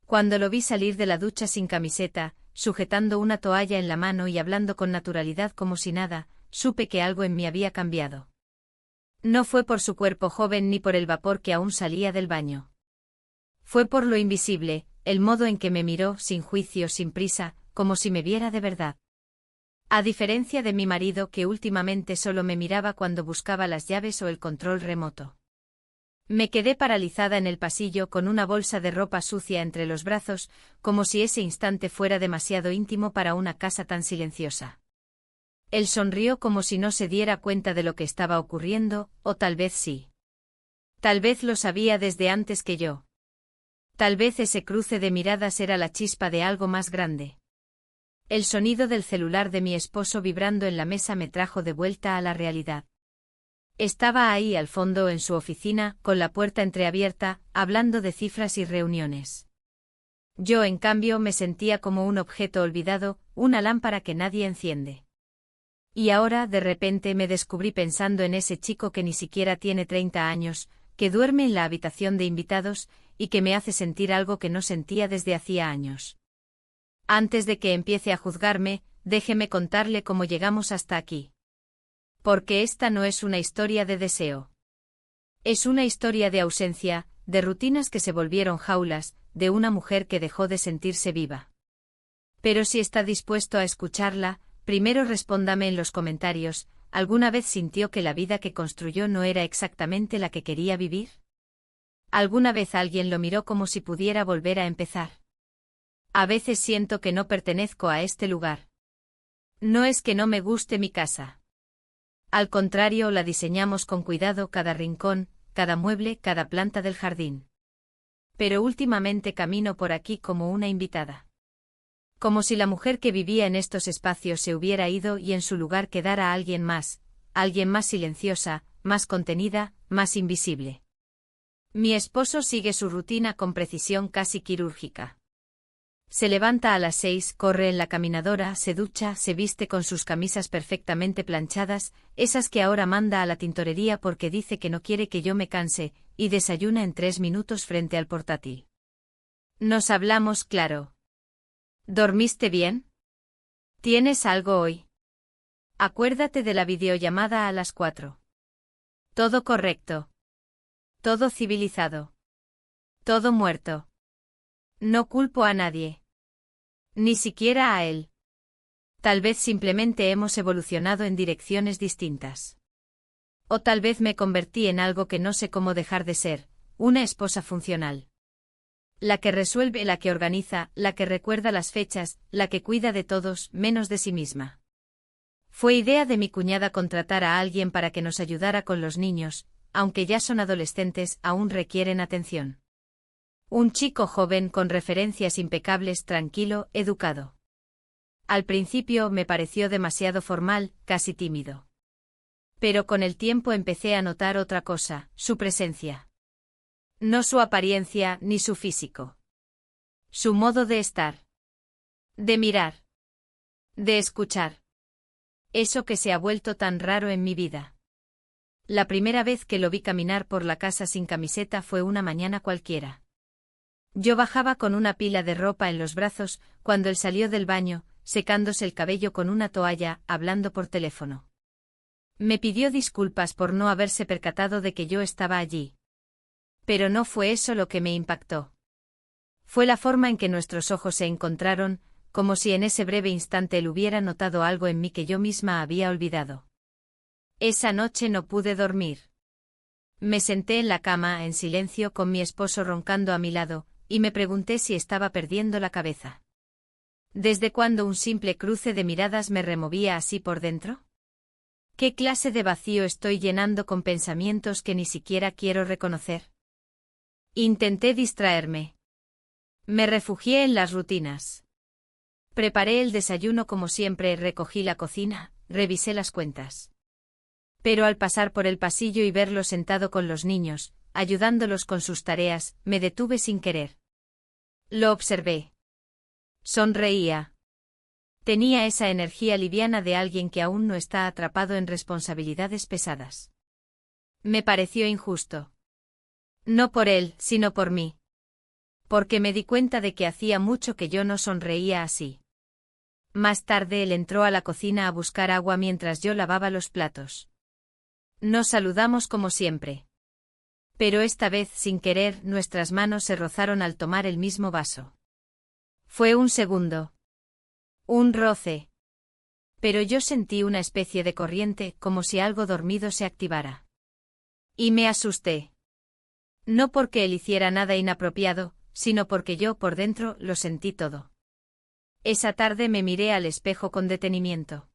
Cuando lo vi salir de la ducha sin camiseta, sujetando una toalla en la mano y hablando con naturalidad como si nada, supe que algo en mí había cambiado. No fue por su cuerpo joven ni por el vapor que aún salía del baño. Fue por lo invisible, el modo en que me miró, sin juicio, sin prisa, como si me viera de verdad. A diferencia de mi marido que últimamente solo me miraba cuando buscaba las llaves o el control remoto. Me quedé paralizada en el pasillo con una bolsa de ropa sucia entre los brazos, como si ese instante fuera demasiado íntimo para una casa tan silenciosa. Él sonrió como si no se diera cuenta de lo que estaba ocurriendo, o tal vez sí. Tal vez lo sabía desde antes que yo. Tal vez ese cruce de miradas era la chispa de algo más grande. El sonido del celular de mi esposo vibrando en la mesa me trajo de vuelta a la realidad. Estaba ahí al fondo en su oficina, con la puerta entreabierta, hablando de cifras y reuniones. Yo, en cambio, me sentía como un objeto olvidado, una lámpara que nadie enciende. Y ahora, de repente, me descubrí pensando en ese chico que ni siquiera tiene 30 años, que duerme en la habitación de invitados, y que me hace sentir algo que no sentía desde hacía años. Antes de que empiece a juzgarme, déjeme contarle cómo llegamos hasta aquí. Porque esta no es una historia de deseo. Es una historia de ausencia, de rutinas que se volvieron jaulas, de una mujer que dejó de sentirse viva. Pero si está dispuesto a escucharla, primero respóndame en los comentarios, ¿alguna vez sintió que la vida que construyó no era exactamente la que quería vivir? ¿Alguna vez alguien lo miró como si pudiera volver a empezar? A veces siento que no pertenezco a este lugar. No es que no me guste mi casa. Al contrario, la diseñamos con cuidado cada rincón, cada mueble, cada planta del jardín. Pero últimamente camino por aquí como una invitada. Como si la mujer que vivía en estos espacios se hubiera ido y en su lugar quedara alguien más silenciosa, más contenida, más invisible. Mi esposo sigue su rutina con precisión casi quirúrgica. Se levanta a las 6, corre en la caminadora, se ducha, se viste con sus camisas perfectamente planchadas, esas que ahora manda a la tintorería porque dice que no quiere que yo me canse, y desayuna en 3 minutos frente al portátil. Nos hablamos claro. ¿Dormiste bien? ¿Tienes algo hoy? Acuérdate de la videollamada a las 4. Todo correcto. Todo civilizado. Todo muerto. No culpo a nadie. Ni siquiera a él. Tal vez simplemente hemos evolucionado en direcciones distintas. O tal vez me convertí en algo que no sé cómo dejar de ser, una esposa funcional. La que resuelve, la que organiza, la que recuerda las fechas, la que cuida de todos, menos de sí misma. Fue idea de mi cuñada contratar a alguien para que nos ayudara con los niños, aunque ya son adolescentes, aún requieren atención. Un chico joven con referencias impecables, tranquilo, educado. Al principio me pareció demasiado formal, casi tímido. Pero con el tiempo empecé a notar otra cosa, su presencia. No su apariencia ni su físico. Su modo de estar. De mirar. De escuchar. Eso que se ha vuelto tan raro en mi vida. La primera vez que lo vi caminar por la casa sin camiseta fue una mañana cualquiera. Yo bajaba con una pila de ropa en los brazos, cuando él salió del baño, secándose el cabello con una toalla, hablando por teléfono. Me pidió disculpas por no haberse percatado de que yo estaba allí. Pero no fue eso lo que me impactó. Fue la forma en que nuestros ojos se encontraron, como si en ese breve instante él hubiera notado algo en mí que yo misma había olvidado. Esa noche no pude dormir. Me senté en la cama, en silencio, con mi esposo roncando a mi lado, y me pregunté si estaba perdiendo la cabeza. ¿Desde cuándo un simple cruce de miradas me removía así por dentro? ¿Qué clase de vacío estoy llenando con pensamientos que ni siquiera quiero reconocer? Intenté distraerme. Me refugié en las rutinas. Preparé el desayuno como siempre, recogí la cocina, revisé las cuentas. Pero al pasar por el pasillo y verlo sentado con los niños, ayudándolos con sus tareas, me detuve sin querer. Lo observé. Sonreía. Tenía esa energía liviana de alguien que aún no está atrapado en responsabilidades pesadas. Me pareció injusto. No por él, sino por mí. Porque me di cuenta de que hacía mucho que yo no sonreía así. Más tarde él entró a la cocina a buscar agua mientras yo lavaba los platos. Nos saludamos como siempre. Pero esta vez, sin querer, nuestras manos se rozaron al tomar el mismo vaso. Fue un segundo. Un roce. Pero yo sentí una especie de corriente, como si algo dormido se activara. Y me asusté. No porque él hiciera nada inapropiado, sino porque yo por dentro lo sentí todo. Esa tarde me miré al espejo con detenimiento.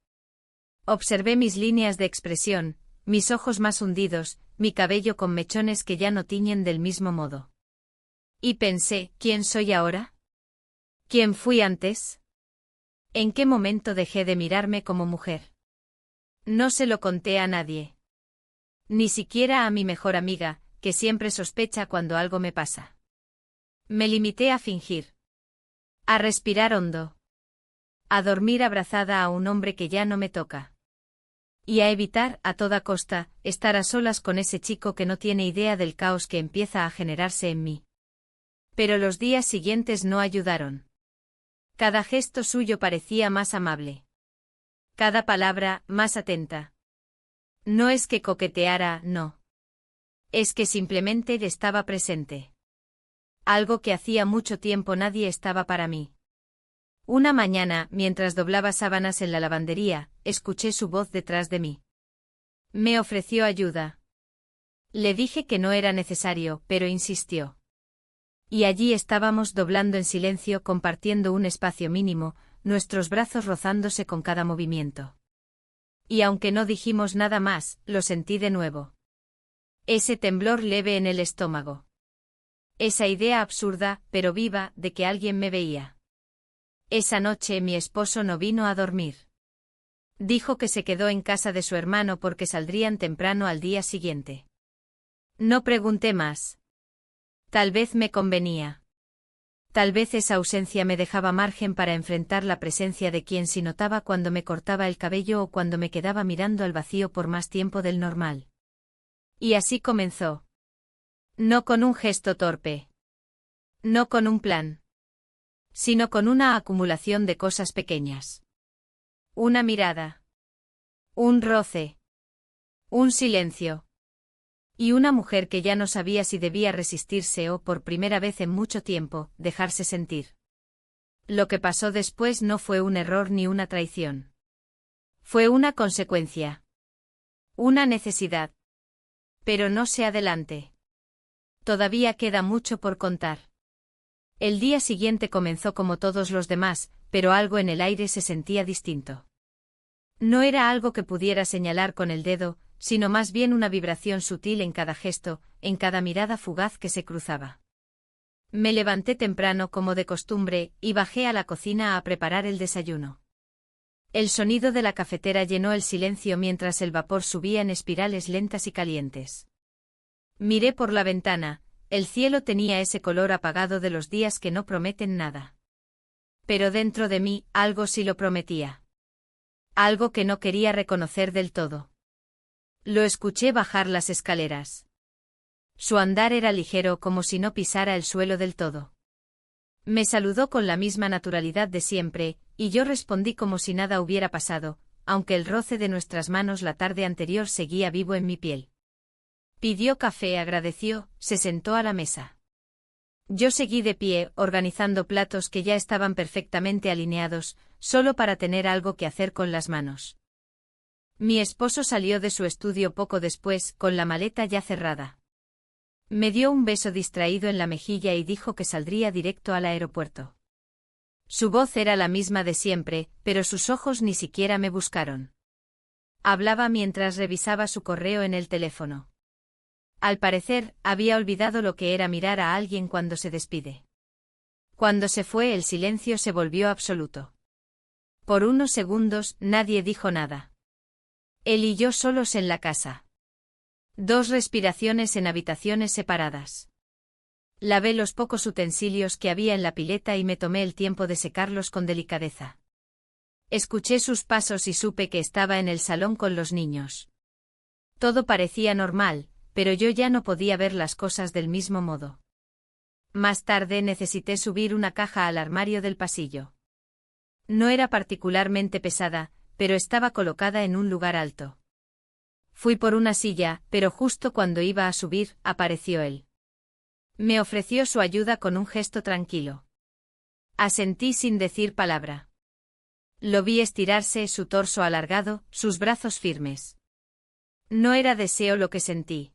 Observé mis líneas de expresión, mis ojos más hundidos, mi cabello con mechones que ya no tiñen del mismo modo. Y pensé, ¿quién soy ahora? ¿Quién fui antes? ¿En qué momento dejé de mirarme como mujer? No se lo conté a nadie. Ni siquiera a mi mejor amiga, que siempre sospecha cuando algo me pasa. Me limité a fingir. A respirar hondo. A dormir abrazada a un hombre que ya no me toca. Y a evitar, a toda costa, estar a solas con ese chico que no tiene idea del caos que empieza a generarse en mí. Pero los días siguientes no ayudaron. Cada gesto suyo parecía más amable. Cada palabra, más atenta. No es que coqueteara, no. Es que simplemente estaba presente. Algo que hacía mucho tiempo nadie estaba para mí. Una mañana, mientras doblaba sábanas en la lavandería, escuché su voz detrás de mí. Me ofreció ayuda. Le dije que no era necesario, pero insistió. Y allí estábamos doblando en silencio, compartiendo un espacio mínimo, nuestros brazos rozándose con cada movimiento. Y aunque no dijimos nada más, lo sentí de nuevo. Ese temblor leve en el estómago. Esa idea absurda, pero viva, de que alguien me veía. Esa noche mi esposo no vino a dormir. Dijo que se quedó en casa de su hermano porque saldrían temprano al día siguiente. No pregunté más. Tal vez me convenía. Tal vez esa ausencia me dejaba margen para enfrentar la presencia de quien sí notaba cuando me cortaba el cabello o cuando me quedaba mirando al vacío por más tiempo del normal. Y así comenzó. No con un gesto torpe. No con un plan. Sino con una acumulación de cosas pequeñas. Una mirada. Un roce. Un silencio. Y una mujer que ya no sabía si debía resistirse o, por primera vez en mucho tiempo, dejarse sentir. Lo que pasó después no fue un error ni una traición. Fue una consecuencia. Una necesidad. Pero no se adelante. Todavía queda mucho por contar. El día siguiente comenzó como todos los demás, pero algo en el aire se sentía distinto. No era algo que pudiera señalar con el dedo, sino más bien una vibración sutil en cada gesto, en cada mirada fugaz que se cruzaba. Me levanté temprano como de costumbre, y bajé a la cocina a preparar el desayuno. El sonido de la cafetera llenó el silencio mientras el vapor subía en espirales lentas y calientes. Miré por la ventana. El cielo tenía ese color apagado de los días que no prometen nada. Pero dentro de mí, algo sí lo prometía. Algo que no quería reconocer del todo. Lo escuché bajar las escaleras. Su andar era ligero como si no pisara el suelo del todo. Me saludó con la misma naturalidad de siempre, y yo respondí como si nada hubiera pasado, aunque el roce de nuestras manos la tarde anterior seguía vivo en mi piel. Pidió café, agradeció, se sentó a la mesa. Yo seguí de pie, organizando platos que ya estaban perfectamente alineados, solo para tener algo que hacer con las manos. Mi esposo salió de su estudio poco después, con la maleta ya cerrada. Me dio un beso distraído en la mejilla y dijo que saldría directo al aeropuerto. Su voz era la misma de siempre, pero sus ojos ni siquiera me buscaron. Hablaba mientras revisaba su correo en el teléfono. Al parecer, había olvidado lo que era mirar a alguien cuando se despide. Cuando se fue, el silencio se volvió absoluto. Por unos segundos, nadie dijo nada. Él y yo solos en la casa. 2 respiraciones en habitaciones separadas. Lavé los pocos utensilios que había en la pileta y me tomé el tiempo de secarlos con delicadeza. Escuché sus pasos y supe que estaba en el salón con los niños. Todo parecía normal, pero yo ya no podía ver las cosas del mismo modo. Más tarde necesité subir una caja al armario del pasillo. No era particularmente pesada, pero estaba colocada en un lugar alto. Fui por una silla, pero justo cuando iba a subir, apareció él. Me ofreció su ayuda con un gesto tranquilo. Asentí sin decir palabra. Lo vi estirarse, su torso alargado, sus brazos firmes. No era deseo lo que sentí.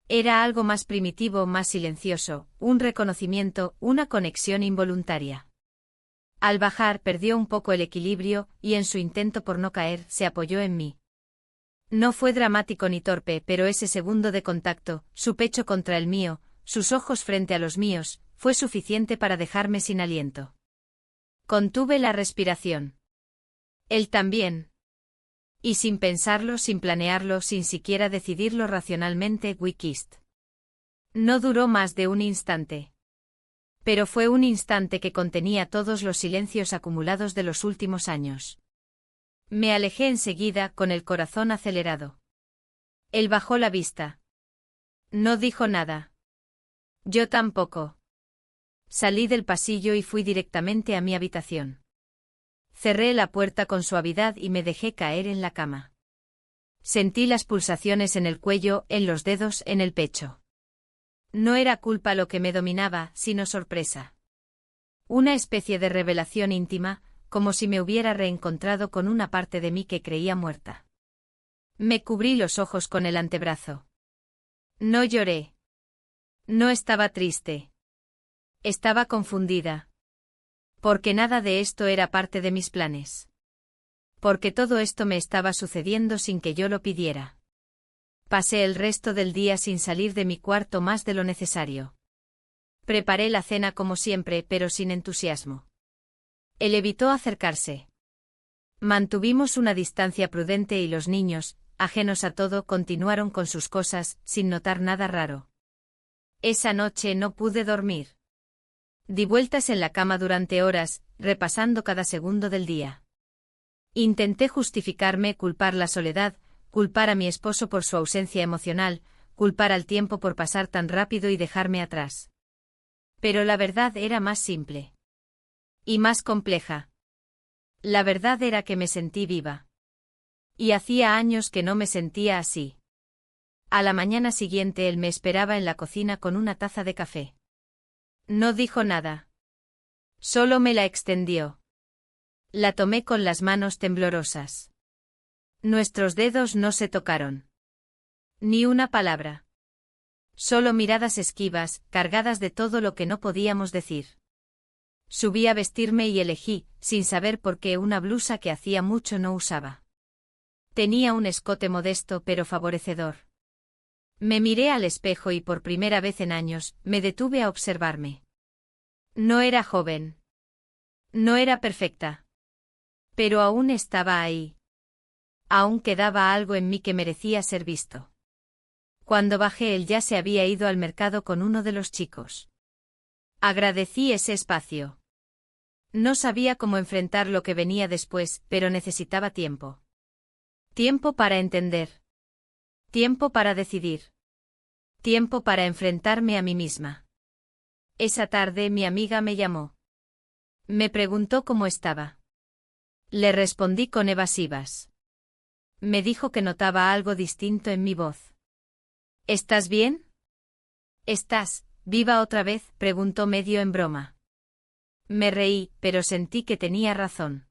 Era algo más primitivo, más silencioso, un reconocimiento, una conexión involuntaria. Al bajar perdió un poco el equilibrio, y en su intento por no caer, se apoyó en mí. No fue dramático ni torpe, pero ese segundo de contacto, su pecho contra el mío, sus ojos frente a los míos, fue suficiente para dejarme sin aliento. Contuve la respiración. Él también. Y sin pensarlo, sin planearlo, sin siquiera decidirlo racionalmente, we kissed. No duró más de un instante. Pero fue un instante que contenía todos los silencios acumulados de los últimos años. Me alejé enseguida, con el corazón acelerado. Él bajó la vista. No dijo nada. Yo tampoco. Salí del pasillo y fui directamente a mi habitación. Cerré la puerta con suavidad y me dejé caer en la cama. Sentí las pulsaciones en el cuello, en los dedos, en el pecho. No era culpa lo que me dominaba, sino sorpresa. Una especie de revelación íntima, como si me hubiera reencontrado con una parte de mí que creía muerta. Me cubrí los ojos con el antebrazo. No lloré. No estaba triste. Estaba confundida. Porque nada de esto era parte de mis planes. Porque todo esto me estaba sucediendo sin que yo lo pidiera. Pasé el resto del día sin salir de mi cuarto más de lo necesario. Preparé la cena como siempre, pero sin entusiasmo. Él evitó acercarse. Mantuvimos una distancia prudente y los niños, ajenos a todo, continuaron con sus cosas, sin notar nada raro. Esa noche no pude dormir. Di vueltas en la cama durante horas, repasando cada segundo del día. Intenté justificarme, culpar la soledad, culpar a mi esposo por su ausencia emocional, culpar al tiempo por pasar tan rápido y dejarme atrás. Pero la verdad era más simple. Y más compleja. La verdad era que me sentí viva. Y hacía años que no me sentía así. A la mañana siguiente él me esperaba en la cocina con una taza de café. No dijo nada. Solo me la extendió. La tomé con las manos temblorosas. Nuestros dedos no se tocaron. Ni una palabra. Solo miradas esquivas, cargadas de todo lo que no podíamos decir. Subí a vestirme y elegí, sin saber por qué, una blusa que hacía mucho no usaba. Tenía un escote modesto pero favorecedor. Me miré al espejo y por primera vez en años, me detuve a observarme. No era joven. No era perfecta. Pero aún estaba ahí. Aún quedaba algo en mí que merecía ser visto. Cuando bajé él ya se había ido al mercado con uno de los chicos. Agradecí ese espacio. No sabía cómo enfrentar lo que venía después, pero necesitaba tiempo. Tiempo para entender. Tiempo para decidir. Tiempo para enfrentarme a mí misma. Esa tarde mi amiga me llamó. Me preguntó cómo estaba. Le respondí con evasivas. Me dijo que notaba algo distinto en mi voz. ¿Estás bien? ¿Estás viva otra vez?, preguntó medio en broma. Me reí, pero sentí que tenía razón.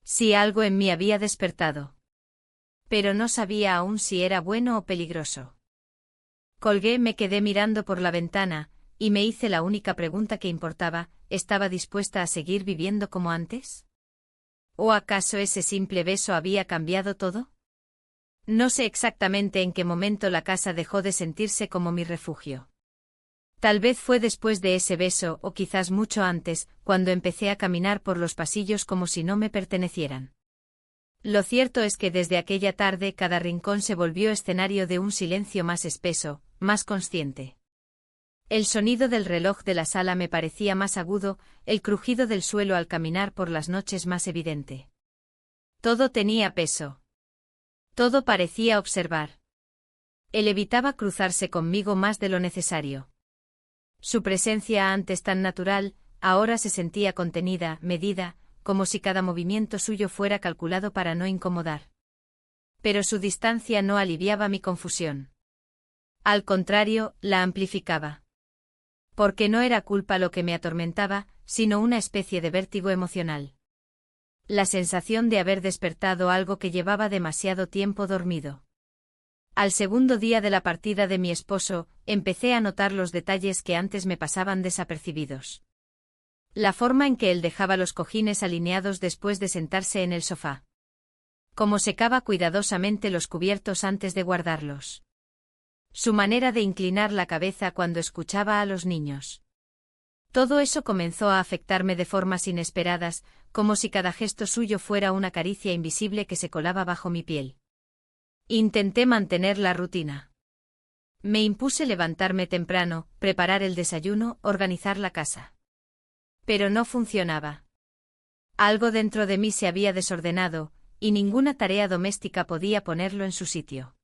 Sí, algo en mí había despertado. Pero no sabía aún si era bueno o peligroso. Colgué, me quedé mirando por la ventana, y me hice la única pregunta que importaba: ¿estaba dispuesta a seguir viviendo como antes? ¿O acaso ese simple beso había cambiado todo? No sé exactamente en qué momento la casa dejó de sentirse como mi refugio. Tal vez fue después de ese beso, o quizás mucho antes, cuando empecé a caminar por los pasillos como si no me pertenecieran. Lo cierto es que desde aquella tarde cada rincón se volvió escenario de un silencio más espeso, más consciente. El sonido del reloj de la sala me parecía más agudo, el crujido del suelo al caminar por las noches más evidente. Todo tenía peso. Todo parecía observar. Él evitaba cruzarse conmigo más de lo necesario. Su presencia antes tan natural, ahora se sentía contenida, medida, como si cada movimiento suyo fuera calculado para no incomodar. Pero su distancia no aliviaba mi confusión. Al contrario, la amplificaba. Porque no era culpa lo que me atormentaba, sino una especie de vértigo emocional. La sensación de haber despertado algo que llevaba demasiado tiempo dormido. Al segundo día de la partida de mi esposo, empecé a notar los detalles que antes me pasaban desapercibidos. La forma en que él dejaba los cojines alineados después de sentarse en el sofá. Cómo secaba cuidadosamente los cubiertos antes de guardarlos. Su manera de inclinar la cabeza cuando escuchaba a los niños. Todo eso comenzó a afectarme de formas inesperadas, como si cada gesto suyo fuera una caricia invisible que se colaba bajo mi piel. Intenté mantener la rutina. Me impuse levantarme temprano, preparar el desayuno, organizar la casa. Pero no funcionaba. Algo dentro de mí se había desordenado, y ninguna tarea doméstica podía ponerlo en su sitio.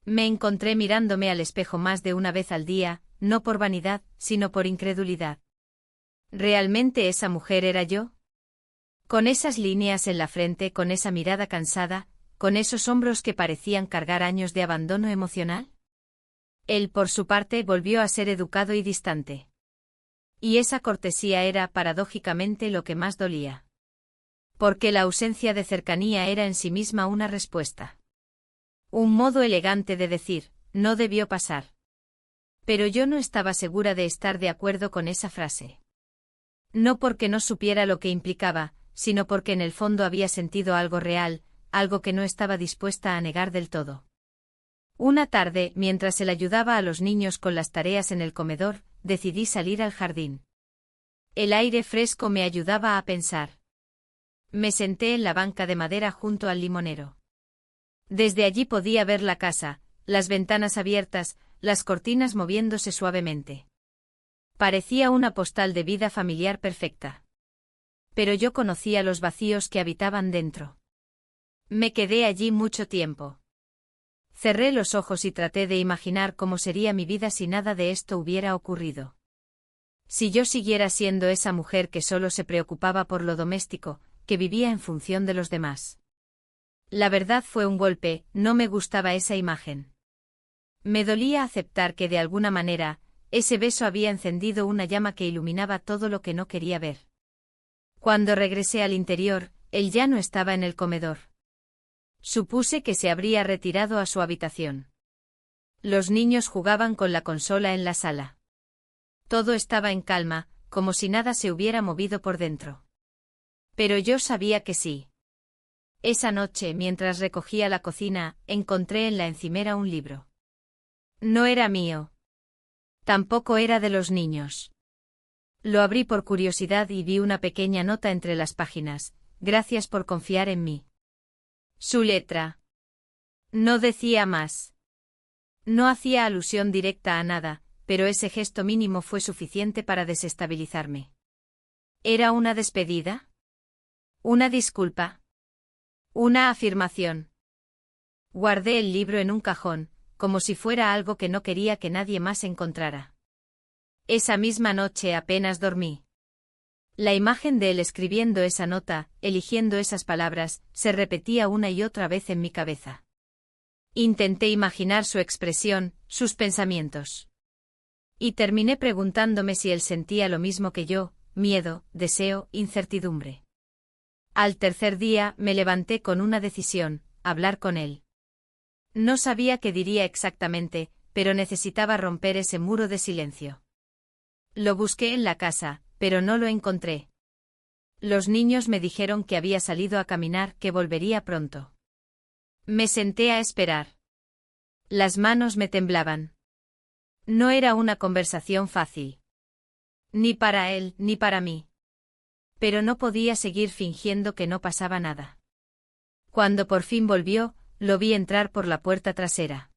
Me encontré mirándome al espejo más de una vez al día, no por vanidad, sino por incredulidad. ¿Realmente esa mujer era yo? Con esas líneas en la frente, con esa mirada cansada, con esos hombros que parecían cargar años de abandono emocional. Él, por su parte, volvió a ser educado y distante. Y esa cortesía era, paradójicamente, lo que más dolía. Porque la ausencia de cercanía era en sí misma una respuesta. Un modo elegante de decir, no debió pasar. Pero yo no estaba segura de estar de acuerdo con esa frase. No porque no supiera lo que implicaba, sino porque en el fondo había sentido algo real, algo que no estaba dispuesta a negar del todo. Una tarde, mientras él ayudaba a los niños con las tareas en el comedor, decidí salir al jardín. El aire fresco me ayudaba a pensar. Me senté en la banca de madera junto al limonero. Desde allí podía ver la casa, las ventanas abiertas, las cortinas moviéndose suavemente. Parecía una postal de vida familiar perfecta. Pero yo conocía los vacíos que habitaban dentro. Me quedé allí mucho tiempo. Cerré los ojos y traté de imaginar cómo sería mi vida si nada de esto hubiera ocurrido. Si yo siguiera siendo esa mujer que solo se preocupaba por lo doméstico, que vivía en función de los demás. La verdad fue un golpe, no me gustaba esa imagen. Me dolía aceptar que de alguna manera, ese beso había encendido una llama que iluminaba todo lo que no quería ver. Cuando regresé al interior, él ya no estaba en el comedor. Supuse que se habría retirado a su habitación. Los niños jugaban con la consola en la sala. Todo estaba en calma, como si nada se hubiera movido por dentro. Pero yo sabía que sí. Esa noche, mientras recogía la cocina, encontré en la encimera un libro. No era mío. Tampoco era de los niños. Lo abrí por curiosidad y vi una pequeña nota entre las páginas. Gracias por confiar en mí. Su letra. No decía más. No hacía alusión directa a nada, pero ese gesto mínimo fue suficiente para desestabilizarme. ¿Era una despedida? ¿Una disculpa? ¿Una afirmación? Guardé el libro en un cajón, como si fuera algo que no quería que nadie más encontrara. Esa misma noche apenas dormí. La imagen de él escribiendo esa nota, eligiendo esas palabras, se repetía una y otra vez en mi cabeza. Intenté imaginar su expresión, sus pensamientos. Y terminé preguntándome si él sentía lo mismo que yo, miedo, deseo, incertidumbre. Al tercer día me levanté con una decisión, hablar con él. No sabía qué diría exactamente, pero necesitaba romper ese muro de silencio. Lo busqué en la casa, pero no lo encontré. Los niños me dijeron que había salido a caminar, que volvería pronto. Me senté a esperar. Las manos me temblaban. No era una conversación fácil. Ni para él, ni para mí. Pero no podía seguir fingiendo que no pasaba nada. Cuando por fin volvió, lo vi entrar por la puerta trasera.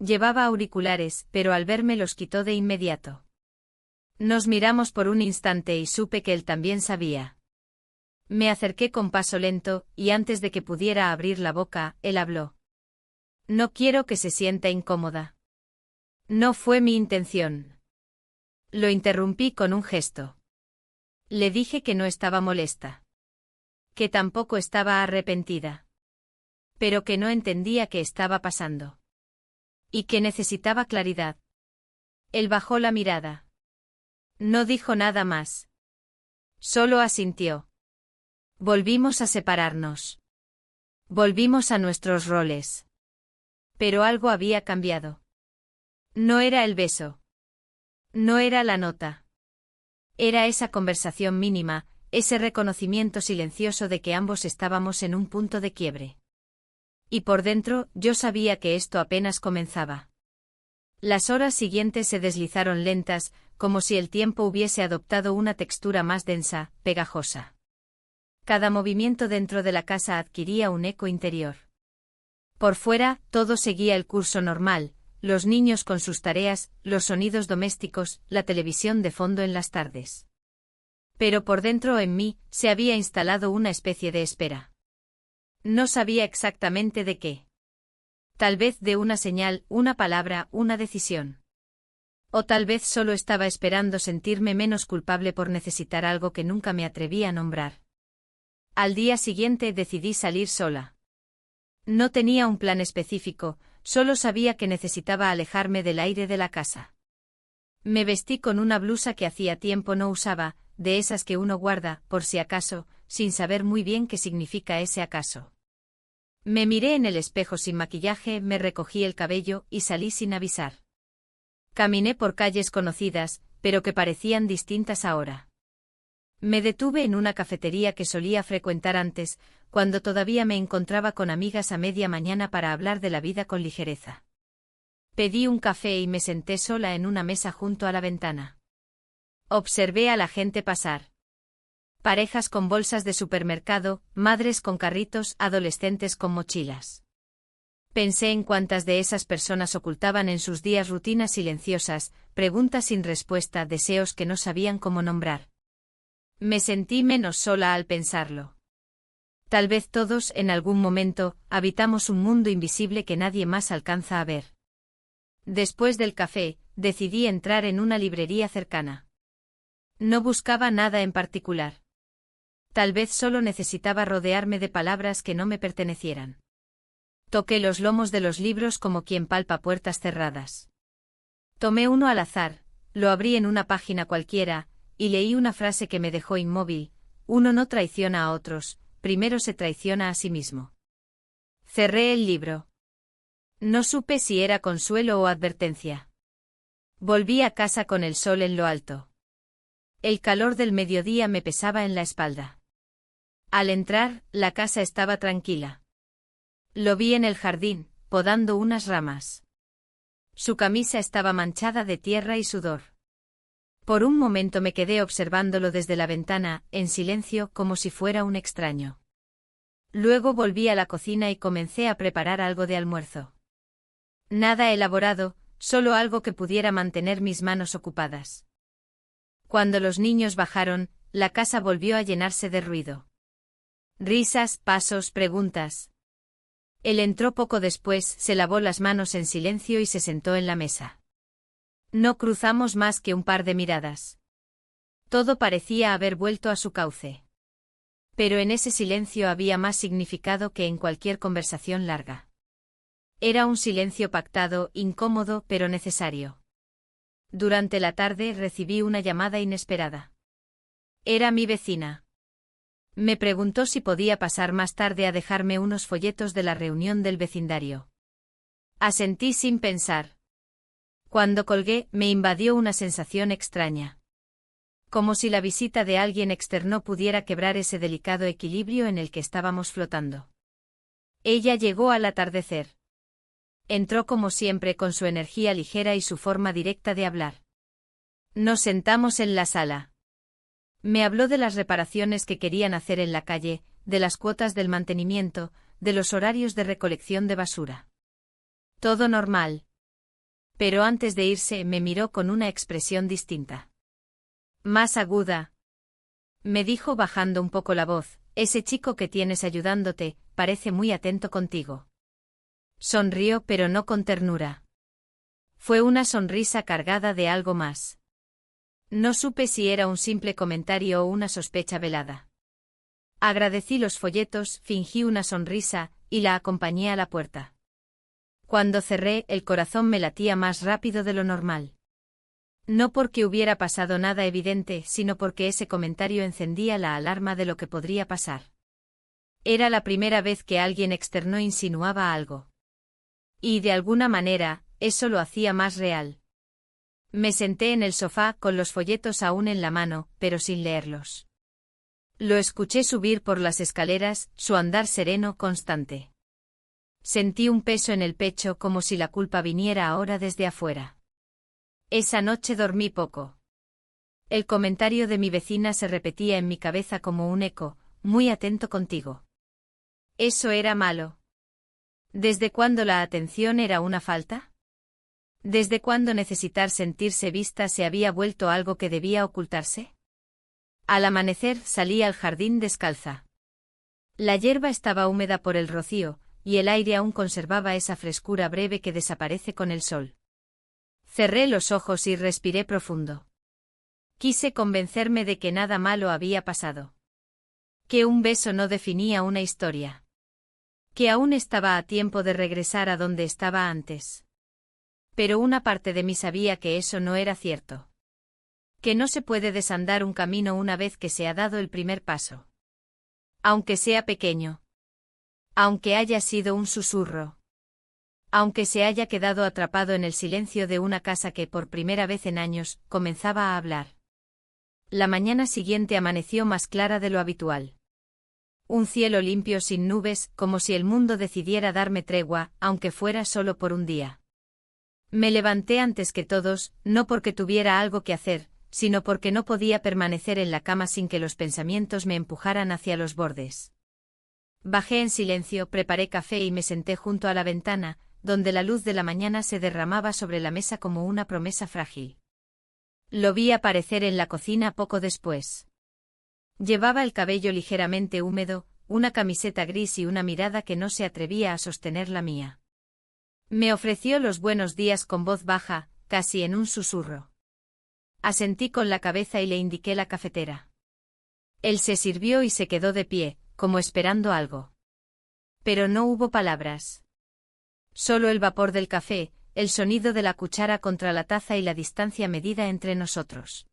Llevaba auriculares, pero al verme los quitó de inmediato. Nos miramos por un instante y supe que él también sabía. Me acerqué con paso lento, y antes de que pudiera abrir la boca, él habló. No quiero que se sienta incómoda. No fue mi intención. Lo interrumpí con un gesto. Le dije que no estaba molesta. Que tampoco estaba arrepentida. Pero que no entendía qué estaba pasando. Y que necesitaba claridad. Él bajó la mirada. No dijo nada más. Solo asintió. Volvimos a separarnos. Volvimos a nuestros roles. Pero algo había cambiado. No era el beso. No era la nota. Era esa conversación mínima, ese reconocimiento silencioso de que ambos estábamos en un punto de quiebre. Y por dentro, yo sabía que esto apenas comenzaba. Las horas siguientes se deslizaron lentas, como si el tiempo hubiese adoptado una textura más densa, pegajosa. Cada movimiento dentro de la casa adquiría un eco interior. Por fuera, todo seguía el curso normal, los niños con sus tareas, los sonidos domésticos, la televisión de fondo en las tardes. Pero por dentro en mí, se había instalado una especie de espera. No sabía exactamente de qué. Tal vez de una señal, una palabra, una decisión. O tal vez solo estaba esperando sentirme menos culpable por necesitar algo que nunca me atreví a nombrar. Al día siguiente decidí salir sola. No tenía un plan específico, solo sabía que necesitaba alejarme del aire de la casa. Me vestí con una blusa que hacía tiempo no usaba, de esas que uno guarda, por si acaso, sin saber muy bien qué significa ese acaso. Me miré en el espejo sin maquillaje, me recogí el cabello y salí sin avisar. Caminé por calles conocidas, pero que parecían distintas ahora. Me detuve en una cafetería que solía frecuentar antes, cuando todavía me encontraba con amigas a media mañana para hablar de la vida con ligereza. Pedí un café y me senté sola en una mesa junto a la ventana. Observé a la gente pasar. Parejas con bolsas de supermercado, madres con carritos, adolescentes con mochilas. Pensé en cuántas de esas personas ocultaban en sus días rutinas silenciosas, preguntas sin respuesta, deseos que no sabían cómo nombrar. Me sentí menos sola al pensarlo. Tal vez todos, en algún momento, habitamos un mundo invisible que nadie más alcanza a ver. Después del café, decidí entrar en una librería cercana. No buscaba nada en particular. Tal vez solo necesitaba rodearme de palabras que no me pertenecieran. Toqué los lomos de los libros como quien palpa puertas cerradas. Tomé uno al azar, lo abrí en una página cualquiera, y leí una frase que me dejó inmóvil: uno no traiciona a otros, primero se traiciona a sí mismo. Cerré el libro. No supe si era consuelo o advertencia. Volví a casa con el sol en lo alto. El calor del mediodía me pesaba en la espalda. Al entrar, la casa estaba tranquila. Lo vi en el jardín, podando unas ramas. Su camisa estaba manchada de tierra y sudor. Por un momento me quedé observándolo desde la ventana, en silencio, como si fuera un extraño. Luego volví a la cocina y comencé a preparar algo de almuerzo. Nada elaborado, solo algo que pudiera mantener mis manos ocupadas. Cuando los niños bajaron, la casa volvió a llenarse de ruido. Risas, pasos, preguntas. Él entró poco después, se lavó las manos en silencio y se sentó en la mesa. No cruzamos más que un par de miradas. Todo parecía haber vuelto a su cauce. Pero en ese silencio había más significado que en cualquier conversación larga. Era un silencio pactado, incómodo, pero necesario. Durante la tarde recibí una llamada inesperada. Era mi vecina. Me preguntó si podía pasar más tarde a dejarme unos folletos de la reunión del vecindario. Asentí sin pensar. Cuando colgué, me invadió una sensación extraña. Como si la visita de alguien externo pudiera quebrar ese delicado equilibrio en el que estábamos flotando. Ella llegó al atardecer. Entró como siempre con su energía ligera y su forma directa de hablar. Nos sentamos en la sala. Me habló de las reparaciones que querían hacer en la calle, de las cuotas del mantenimiento, de los horarios de recolección de basura. Todo normal. Pero antes de irse me miró con una expresión distinta. Más aguda. Me dijo bajando un poco la voz: ese chico que tienes ayudándote, parece muy atento contigo. Sonrió, pero no con ternura. Fue una sonrisa cargada de algo más. No supe si era un simple comentario o una sospecha velada. Agradecí los folletos, fingí una sonrisa, y la acompañé a la puerta. Cuando cerré, el corazón me latía más rápido de lo normal. No porque hubiera pasado nada evidente, sino porque ese comentario encendía la alarma de lo que podría pasar. Era la primera vez que alguien externo insinuaba algo. Y de alguna manera, eso lo hacía más real. Me senté en el sofá con los folletos aún en la mano, pero sin leerlos. Lo escuché subir por las escaleras, su andar sereno, constante. Sentí un peso en el pecho como si la culpa viniera ahora desde afuera. Esa noche dormí poco. El comentario de mi vecina se repetía en mi cabeza como un eco, muy atento contigo. Eso era malo. ¿Desde cuándo la atención era una falta? ¿Desde cuándo necesitar sentirse vista se había vuelto algo que debía ocultarse? Al amanecer salí al jardín descalza. La hierba estaba húmeda por el rocío, y el aire aún conservaba esa frescura breve que desaparece con el sol. Cerré los ojos y respiré profundo. Quise convencerme de que nada malo había pasado. Que un beso no definía una historia. Que aún estaba a tiempo de regresar a donde estaba antes. Pero una parte de mí sabía que eso no era cierto. Que no se puede desandar un camino una vez que se ha dado el primer paso. Aunque sea pequeño. Aunque haya sido un susurro. Aunque se haya quedado atrapado en el silencio de una casa que por primera vez en años comenzaba a hablar. La mañana siguiente amaneció más clara de lo habitual. Un cielo limpio sin nubes, como si el mundo decidiera darme tregua, aunque fuera solo por un día. Me levanté antes que todos, no porque tuviera algo que hacer, sino porque no podía permanecer en la cama sin que los pensamientos me empujaran hacia los bordes. Bajé en silencio, preparé café y me senté junto a la ventana, donde la luz de la mañana se derramaba sobre la mesa como una promesa frágil. Lo vi aparecer en la cocina poco después. Llevaba el cabello ligeramente húmedo, una camiseta gris y una mirada que no se atrevía a sostener la mía. Me ofreció los buenos días con voz baja, casi en un susurro. Asentí con la cabeza y le indiqué la cafetera. Él se sirvió y se quedó de pie, como esperando algo. Pero no hubo palabras. Solo el vapor del café, el sonido de la cuchara contra la taza y la distancia medida entre nosotros.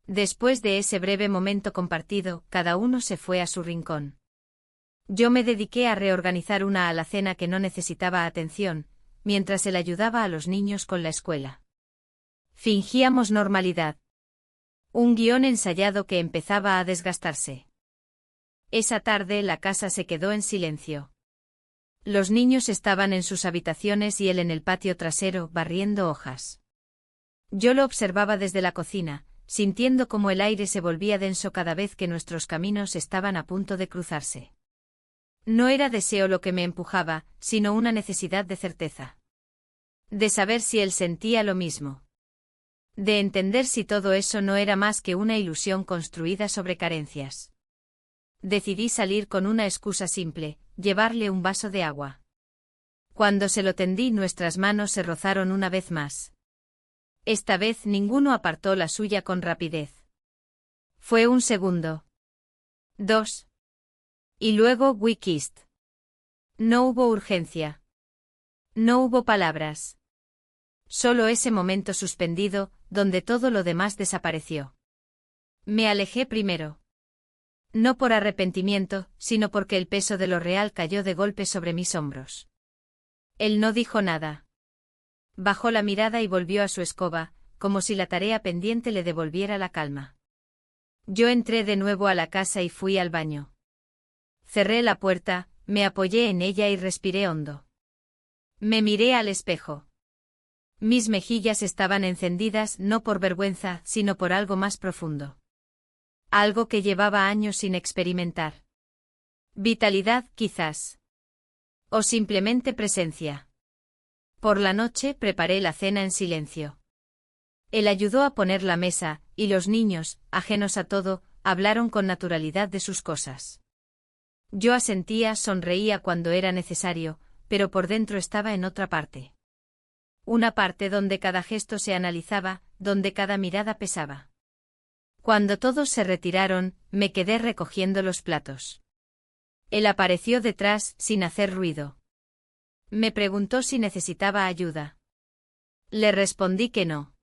Después de ese breve momento compartido, cada uno se fue a su rincón. Yo me dediqué a reorganizar una alacena que no necesitaba atención, mientras él ayudaba a los niños con la escuela. Fingíamos normalidad. Un guión ensayado que empezaba a desgastarse. Esa tarde la casa se quedó en silencio. Los niños estaban en sus habitaciones y él en el patio trasero, barriendo hojas. Yo lo observaba desde la cocina, sintiendo cómo el aire se volvía denso cada vez que nuestros caminos estaban a punto de cruzarse. No era deseo lo que me empujaba, sino una necesidad de certeza. De saber si él sentía lo mismo. De entender si todo eso no era más que una ilusión construida sobre carencias. Decidí salir con una excusa simple, llevarle un vaso de agua. Cuando se lo tendí, nuestras manos se rozaron una vez más. Esta vez ninguno apartó la suya con rapidez. Fue un segundo. 2. Y luego we kissed. No hubo urgencia. No hubo palabras. Solo ese momento suspendido, donde todo lo demás desapareció. Me alejé primero. No por arrepentimiento, sino porque el peso de lo real cayó de golpe sobre mis hombros. Él no dijo nada. Bajó la mirada y volvió a su escoba, como si la tarea pendiente le devolviera la calma. Yo entré de nuevo a la casa y fui al baño. Cerré la puerta, me apoyé en ella y respiré hondo. Me miré al espejo. Mis mejillas estaban encendidas no por vergüenza, sino por algo más profundo. Algo que llevaba años sin experimentar. Vitalidad, quizás. O simplemente presencia. Por la noche preparé la cena en silencio. Él ayudó a poner la mesa, y los niños, ajenos a todo, hablaron con naturalidad de sus cosas. Yo asentía, sonreía cuando era necesario, pero por dentro estaba en otra parte. Una parte donde cada gesto se analizaba, donde cada mirada pesaba. Cuando todos se retiraron, me quedé recogiendo los platos. Él apareció detrás, sin hacer ruido. Me preguntó si necesitaba ayuda. Le respondí que no.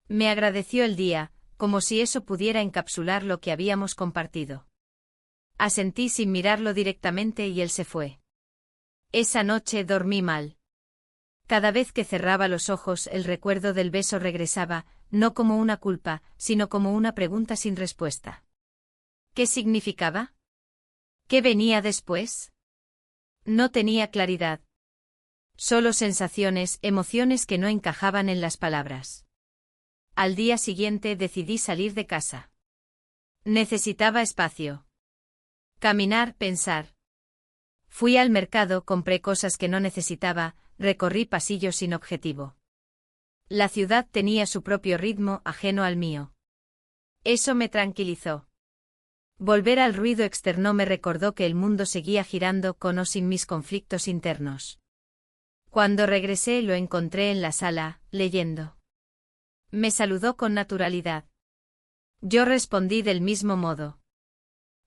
Me agradeció el día, como si eso pudiera encapsular lo que habíamos compartido. Asentí sin mirarlo directamente y él se fue. Esa noche dormí mal. Cada vez que cerraba los ojos el recuerdo del beso regresaba, no como una culpa, sino como una pregunta sin respuesta. ¿Qué significaba? ¿Qué venía después? No tenía claridad. Solo sensaciones, emociones que no encajaban en las palabras. Al día siguiente decidí salir de casa. Necesitaba espacio. Caminar, pensar. Fui al mercado, compré cosas que no necesitaba, recorrí pasillos sin objetivo. La ciudad tenía su propio ritmo, ajeno al mío. Eso me tranquilizó. Volver al ruido externo me recordó que el mundo seguía girando con o sin mis conflictos internos. Cuando regresé lo encontré en la sala, leyendo. Me saludó con naturalidad. Yo respondí del mismo modo.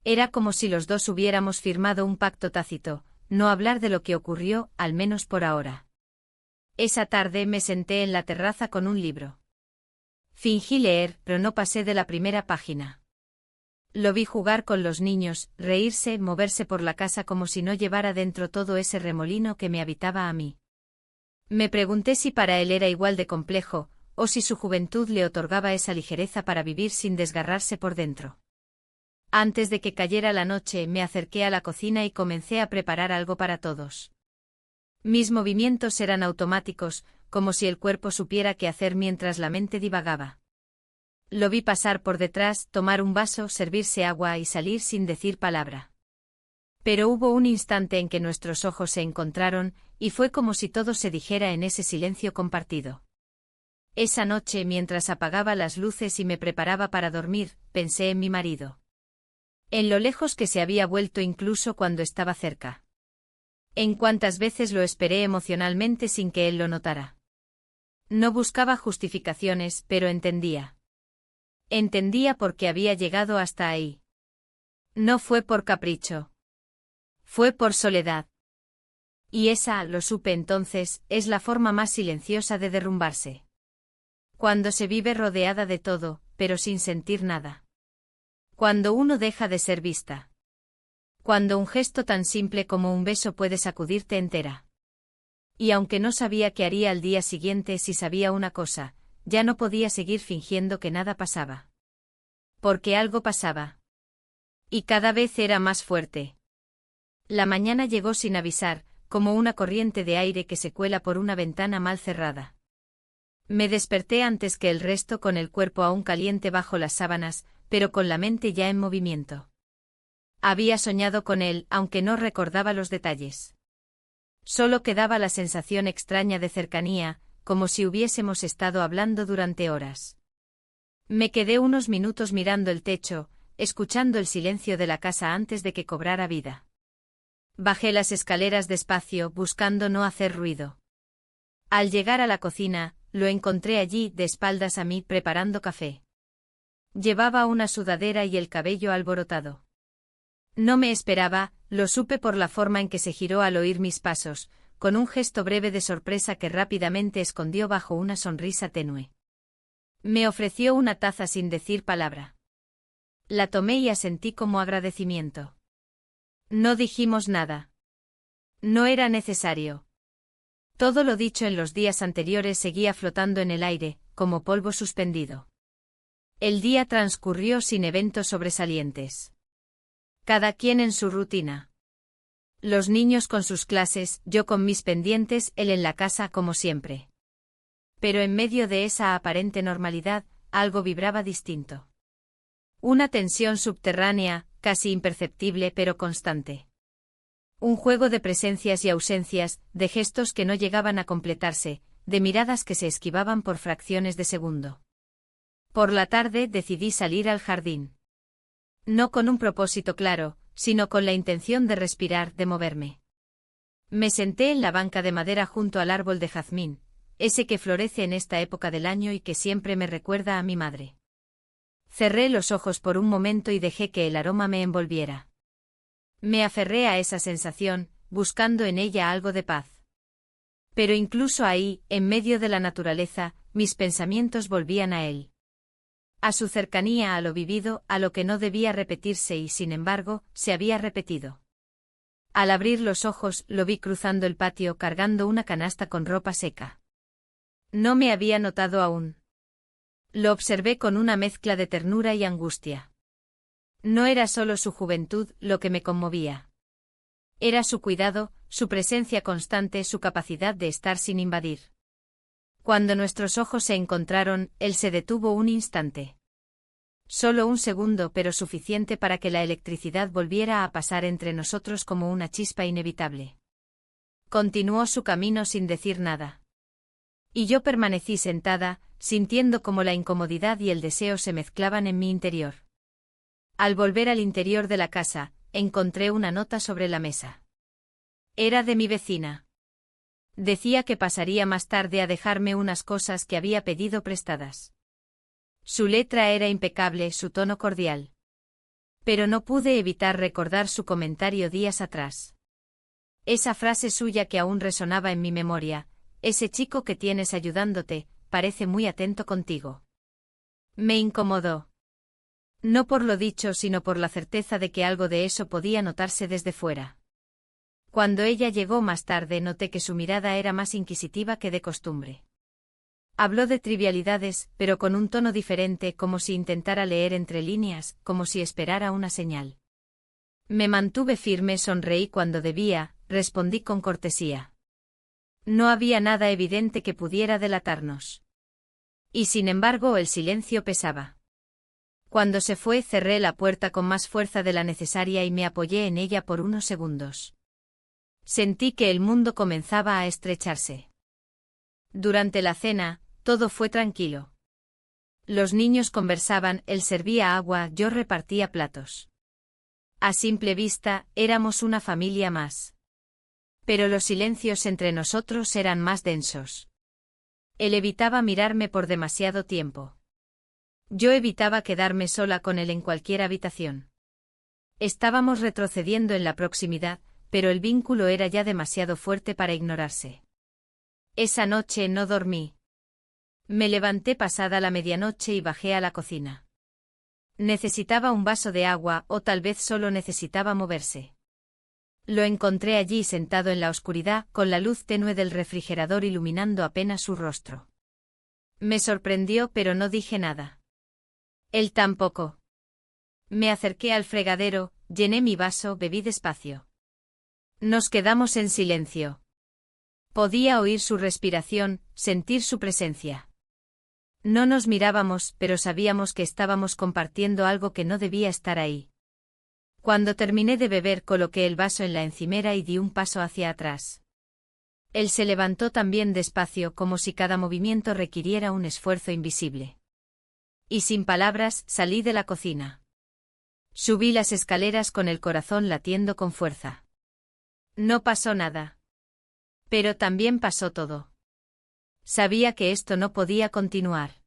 Era como si los dos hubiéramos firmado un pacto tácito, no hablar de lo que ocurrió, al menos por ahora. Esa tarde me senté en la terraza con un libro. Fingí leer, pero no pasé de la primera página. Lo vi jugar con los niños, reírse, moverse por la casa como si no llevara dentro todo ese remolino que me habitaba a mí. Me pregunté si para él era igual de complejo, o si su juventud le otorgaba esa ligereza para vivir sin desgarrarse por dentro. Antes de que cayera la noche me acerqué a la cocina y comencé a preparar algo para todos. Mis movimientos eran automáticos, como si el cuerpo supiera qué hacer mientras la mente divagaba. Lo vi pasar por detrás, tomar un vaso, servirse agua y salir sin decir palabra. Pero hubo un instante en que nuestros ojos se encontraron, y fue como si todo se dijera en ese silencio compartido. Esa noche, mientras apagaba las luces y me preparaba para dormir, pensé en mi marido. En lo lejos que se había vuelto incluso cuando estaba cerca. En cuántas veces lo esperé emocionalmente sin que él lo notara. No buscaba justificaciones, pero entendía. Entendía por qué había llegado hasta ahí. No fue por capricho. Fue por soledad. Y esa, lo supe entonces, es la forma más silenciosa de derrumbarse. Cuando se vive rodeada de todo, pero sin sentir nada. Cuando uno deja de ser vista. Cuando un gesto tan simple como un beso puede sacudirte entera. Y aunque no sabía qué haría al día siguiente, si sabía una cosa, ya no podía seguir fingiendo que nada pasaba. Porque algo pasaba. Y cada vez era más fuerte. La mañana llegó sin avisar, como una corriente de aire que se cuela por una ventana mal cerrada. Me desperté antes que el resto con el cuerpo aún caliente bajo las sábanas, pero con la mente ya en movimiento. Había soñado con él, aunque no recordaba los detalles. Solo quedaba la sensación extraña de cercanía, como si hubiésemos estado hablando durante horas. Me quedé unos minutos mirando el techo, escuchando el silencio de la casa antes de que cobrara vida. Bajé las escaleras despacio, buscando no hacer ruido. Al llegar a la cocina, lo encontré allí, de espaldas a mí, preparando café. Llevaba una sudadera y el cabello alborotado. No me esperaba, lo supe por la forma en que se giró al oír mis pasos, con un gesto breve de sorpresa que rápidamente escondió bajo una sonrisa tenue. Me ofreció una taza sin decir palabra. La tomé y asentí como agradecimiento. No dijimos nada. No era necesario. Todo lo dicho en los días anteriores seguía flotando en el aire, como polvo suspendido. El día transcurrió sin eventos sobresalientes. Cada quien en su rutina. Los niños con sus clases, yo con mis pendientes, él en la casa como siempre. Pero en medio de esa aparente normalidad, algo vibraba distinto. Una tensión subterránea, casi imperceptible pero constante. Un juego de presencias y ausencias, de gestos que no llegaban a completarse, de miradas que se esquivaban por fracciones de segundo. Por la tarde decidí salir al jardín. No con un propósito claro, sino con la intención de respirar, de moverme. Me senté en la banca de madera junto al árbol de jazmín, ese que florece en esta época del año y que siempre me recuerda a mi madre. Cerré los ojos por un momento y dejé que el aroma me envolviera. Me aferré a esa sensación, buscando en ella algo de paz. Pero incluso ahí, en medio de la naturaleza, mis pensamientos volvían a él. A su cercanía, a lo vivido, a lo que no debía repetirse y, sin embargo, se había repetido. Al abrir los ojos, lo vi cruzando el patio cargando una canasta con ropa seca. No me había notado aún. Lo observé con una mezcla de ternura y angustia. No era solo su juventud lo que me conmovía. Era su cuidado, su presencia constante, su capacidad de estar sin invadir. Cuando nuestros ojos se encontraron, él se detuvo un instante. Solo un segundo, pero suficiente para que la electricidad volviera a pasar entre nosotros como una chispa inevitable. Continuó su camino sin decir nada. Y yo permanecí sentada, sintiendo cómo la incomodidad y el deseo se mezclaban en mi interior. Al volver al interior de la casa, encontré una nota sobre la mesa. Era de mi vecina. Decía que pasaría más tarde a dejarme unas cosas que había pedido prestadas. Su letra era impecable, su tono cordial. Pero no pude evitar recordar su comentario días atrás. Esa frase suya que aún resonaba en mi memoria: ese chico que tienes ayudándote, parece muy atento contigo. Me incomodó. No por lo dicho, sino por la certeza de que algo de eso podía notarse desde fuera. Cuando ella llegó más tarde, noté que su mirada era más inquisitiva que de costumbre. Habló de trivialidades, pero con un tono diferente, como si intentara leer entre líneas, como si esperara una señal. Me mantuve firme, sonreí cuando debía, respondí con cortesía. No había nada evidente que pudiera delatarnos. Y sin embargo el silencio pesaba. Cuando se fue, cerré la puerta con más fuerza de la necesaria y me apoyé en ella por unos segundos. Sentí que el mundo comenzaba a estrecharse. Durante la cena, todo fue tranquilo. Los niños conversaban, él servía agua, yo repartía platos. A simple vista, éramos una familia más. Pero los silencios entre nosotros eran más densos. Él evitaba mirarme por demasiado tiempo. Yo evitaba quedarme sola con él en cualquier habitación. Estábamos retrocediendo en la proximidad, pero el vínculo era ya demasiado fuerte para ignorarse. Esa noche no dormí. Me levanté pasada la medianoche y bajé a la cocina. Necesitaba un vaso de agua, o tal vez solo necesitaba moverse. Lo encontré allí sentado en la oscuridad, con la luz tenue del refrigerador iluminando apenas su rostro. Me sorprendió, pero no dije nada. Él tampoco. Me acerqué al fregadero, llené mi vaso, bebí despacio. Nos quedamos en silencio. Podía oír su respiración, sentir su presencia. No nos mirábamos, pero sabíamos que estábamos compartiendo algo que no debía estar ahí. Cuando terminé de beber, coloqué el vaso en la encimera y di un paso hacia atrás. Él se levantó también despacio, como si cada movimiento requiriera un esfuerzo invisible. Y sin palabras, salí de la cocina. Subí las escaleras con el corazón latiendo con fuerza. No pasó nada. Pero también pasó todo. Sabía que esto no podía continuar.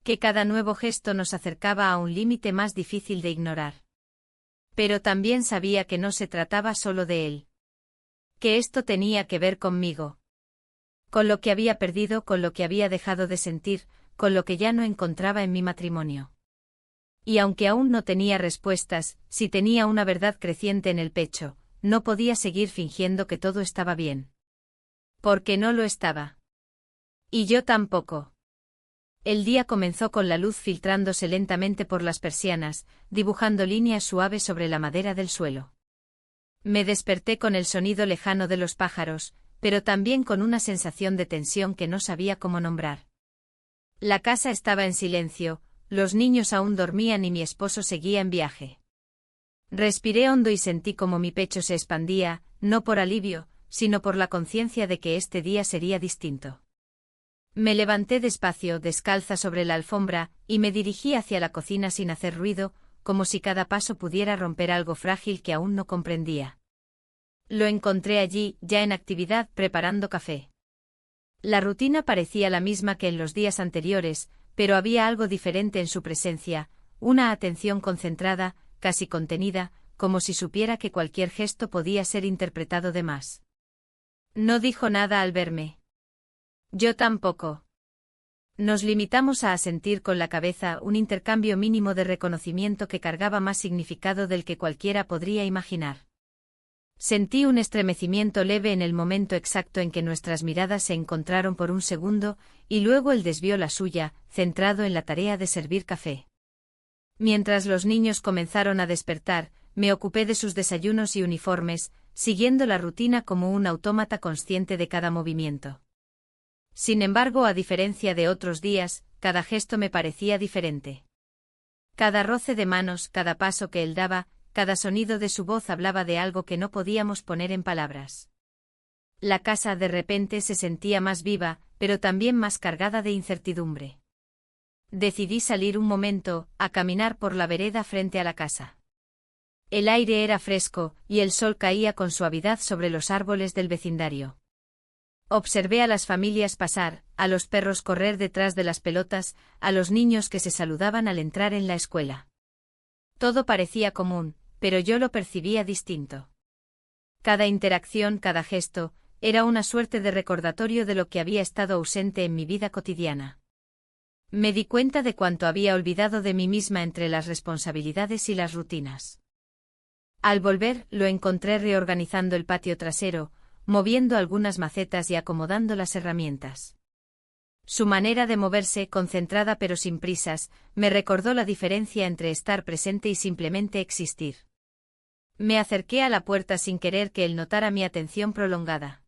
Que cada nuevo gesto nos acercaba a un límite más difícil de ignorar. Pero también sabía que no se trataba solo de él. Que esto tenía que ver conmigo. Con lo que había perdido, con lo que había dejado de sentir, con lo que ya no encontraba en mi matrimonio. Y aunque aún no tenía respuestas, sí tenía una verdad creciente en el pecho: no podía seguir fingiendo que todo estaba bien. Porque no lo estaba. Y yo tampoco. El día comenzó con la luz filtrándose lentamente por las persianas, dibujando líneas suaves sobre la madera del suelo. Me desperté con el sonido lejano de los pájaros, pero también con una sensación de tensión que no sabía cómo nombrar. La casa estaba en silencio, los niños aún dormían y mi esposo seguía en viaje. Respiré hondo y sentí como mi pecho se expandía, no por alivio, sino por la conciencia de que este día sería distinto. Me levanté despacio, descalza sobre la alfombra, y me dirigí hacia la cocina sin hacer ruido, como si cada paso pudiera romper algo frágil que aún no comprendía. Lo encontré allí, ya en actividad, preparando café. La rutina parecía la misma que en los días anteriores, pero había algo diferente en su presencia, una atención concentrada, casi contenida, como si supiera que cualquier gesto podía ser interpretado de más. No dijo nada al verme. Yo tampoco. Nos limitamos a asentir con la cabeza, un intercambio mínimo de reconocimiento que cargaba más significado del que cualquiera podría imaginar. Sentí un estremecimiento leve en el momento exacto en que nuestras miradas se encontraron por un segundo, y luego él desvió la suya, centrado en la tarea de servir café. Mientras los niños comenzaron a despertar, me ocupé de sus desayunos y uniformes, siguiendo la rutina como un autómata consciente de cada movimiento. Sin embargo, a diferencia de otros días, cada gesto me parecía diferente. Cada roce de manos, cada paso que él daba, cada sonido de su voz hablaba de algo que no podíamos poner en palabras. La casa de repente se sentía más viva, pero también más cargada de incertidumbre. Decidí salir un momento, a caminar por la vereda frente a la casa. El aire era fresco, y el sol caía con suavidad sobre los árboles del vecindario. Observé a las familias pasar, a los perros correr detrás de las pelotas, a los niños que se saludaban al entrar en la escuela. Todo parecía común, pero yo lo percibía distinto. Cada interacción, cada gesto, era una suerte de recordatorio de lo que había estado ausente en mi vida cotidiana. Me di cuenta de cuánto había olvidado de mí misma entre las responsabilidades y las rutinas. Al volver, lo encontré reorganizando el patio trasero, moviendo algunas macetas y acomodando las herramientas. Su manera de moverse, concentrada pero sin prisas, me recordó la diferencia entre estar presente y simplemente existir. Me acerqué a la puerta sin querer que él notara mi atención prolongada.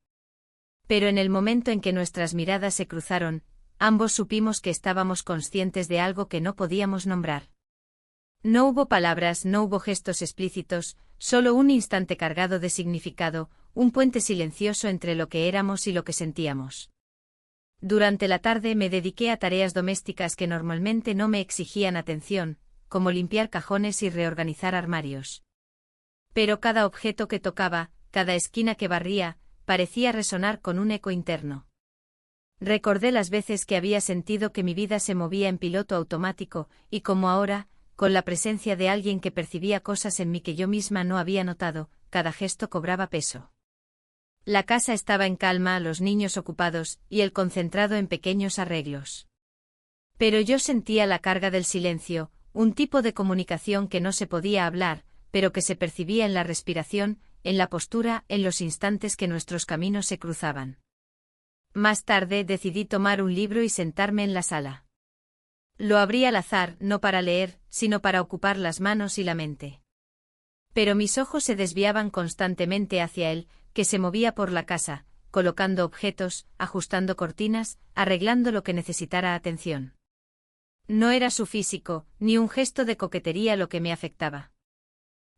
Pero en el momento en que nuestras miradas se cruzaron, ambos supimos que estábamos conscientes de algo que no podíamos nombrar. No hubo palabras, no hubo gestos explícitos, solo un instante cargado de significado, un puente silencioso entre lo que éramos y lo que sentíamos. Durante la tarde me dediqué a tareas domésticas que normalmente no me exigían atención, como limpiar cajones y reorganizar armarios. Pero cada objeto que tocaba, cada esquina que barría, parecía resonar con un eco interno. Recordé las veces que había sentido que mi vida se movía en piloto automático, y como ahora, con la presencia de alguien que percibía cosas en mí que yo misma no había notado, cada gesto cobraba peso. La casa estaba en calma, los niños ocupados, y él concentrado en pequeños arreglos. Pero yo sentía la carga del silencio, un tipo de comunicación que no se podía hablar, pero que se percibía en la respiración, en la postura, en los instantes que nuestros caminos se cruzaban. Más tarde decidí tomar un libro y sentarme en la sala. Lo abrí al azar, no para leer, sino para ocupar las manos y la mente. Pero mis ojos se desviaban constantemente hacia él, que se movía por la casa, colocando objetos, ajustando cortinas, arreglando lo que necesitara atención. No era su físico, ni un gesto de coquetería lo que me afectaba.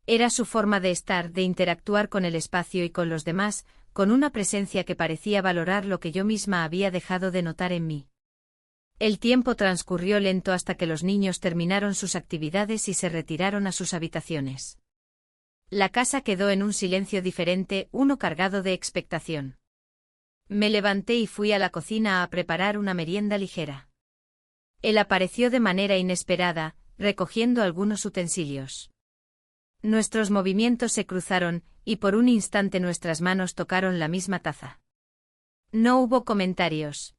Era su forma de estar, de interactuar con el espacio y con los demás, con una presencia que parecía valorar lo que yo misma había dejado de notar en mí. El tiempo transcurrió lento hasta que los niños terminaron sus actividades y se retiraron a sus habitaciones. La casa quedó en un silencio diferente, uno cargado de expectación. Me levanté y fui a la cocina a preparar una merienda ligera. Él apareció de manera inesperada, recogiendo algunos utensilios. Nuestros movimientos se cruzaron, y por un instante nuestras manos tocaron la misma taza. No hubo comentarios.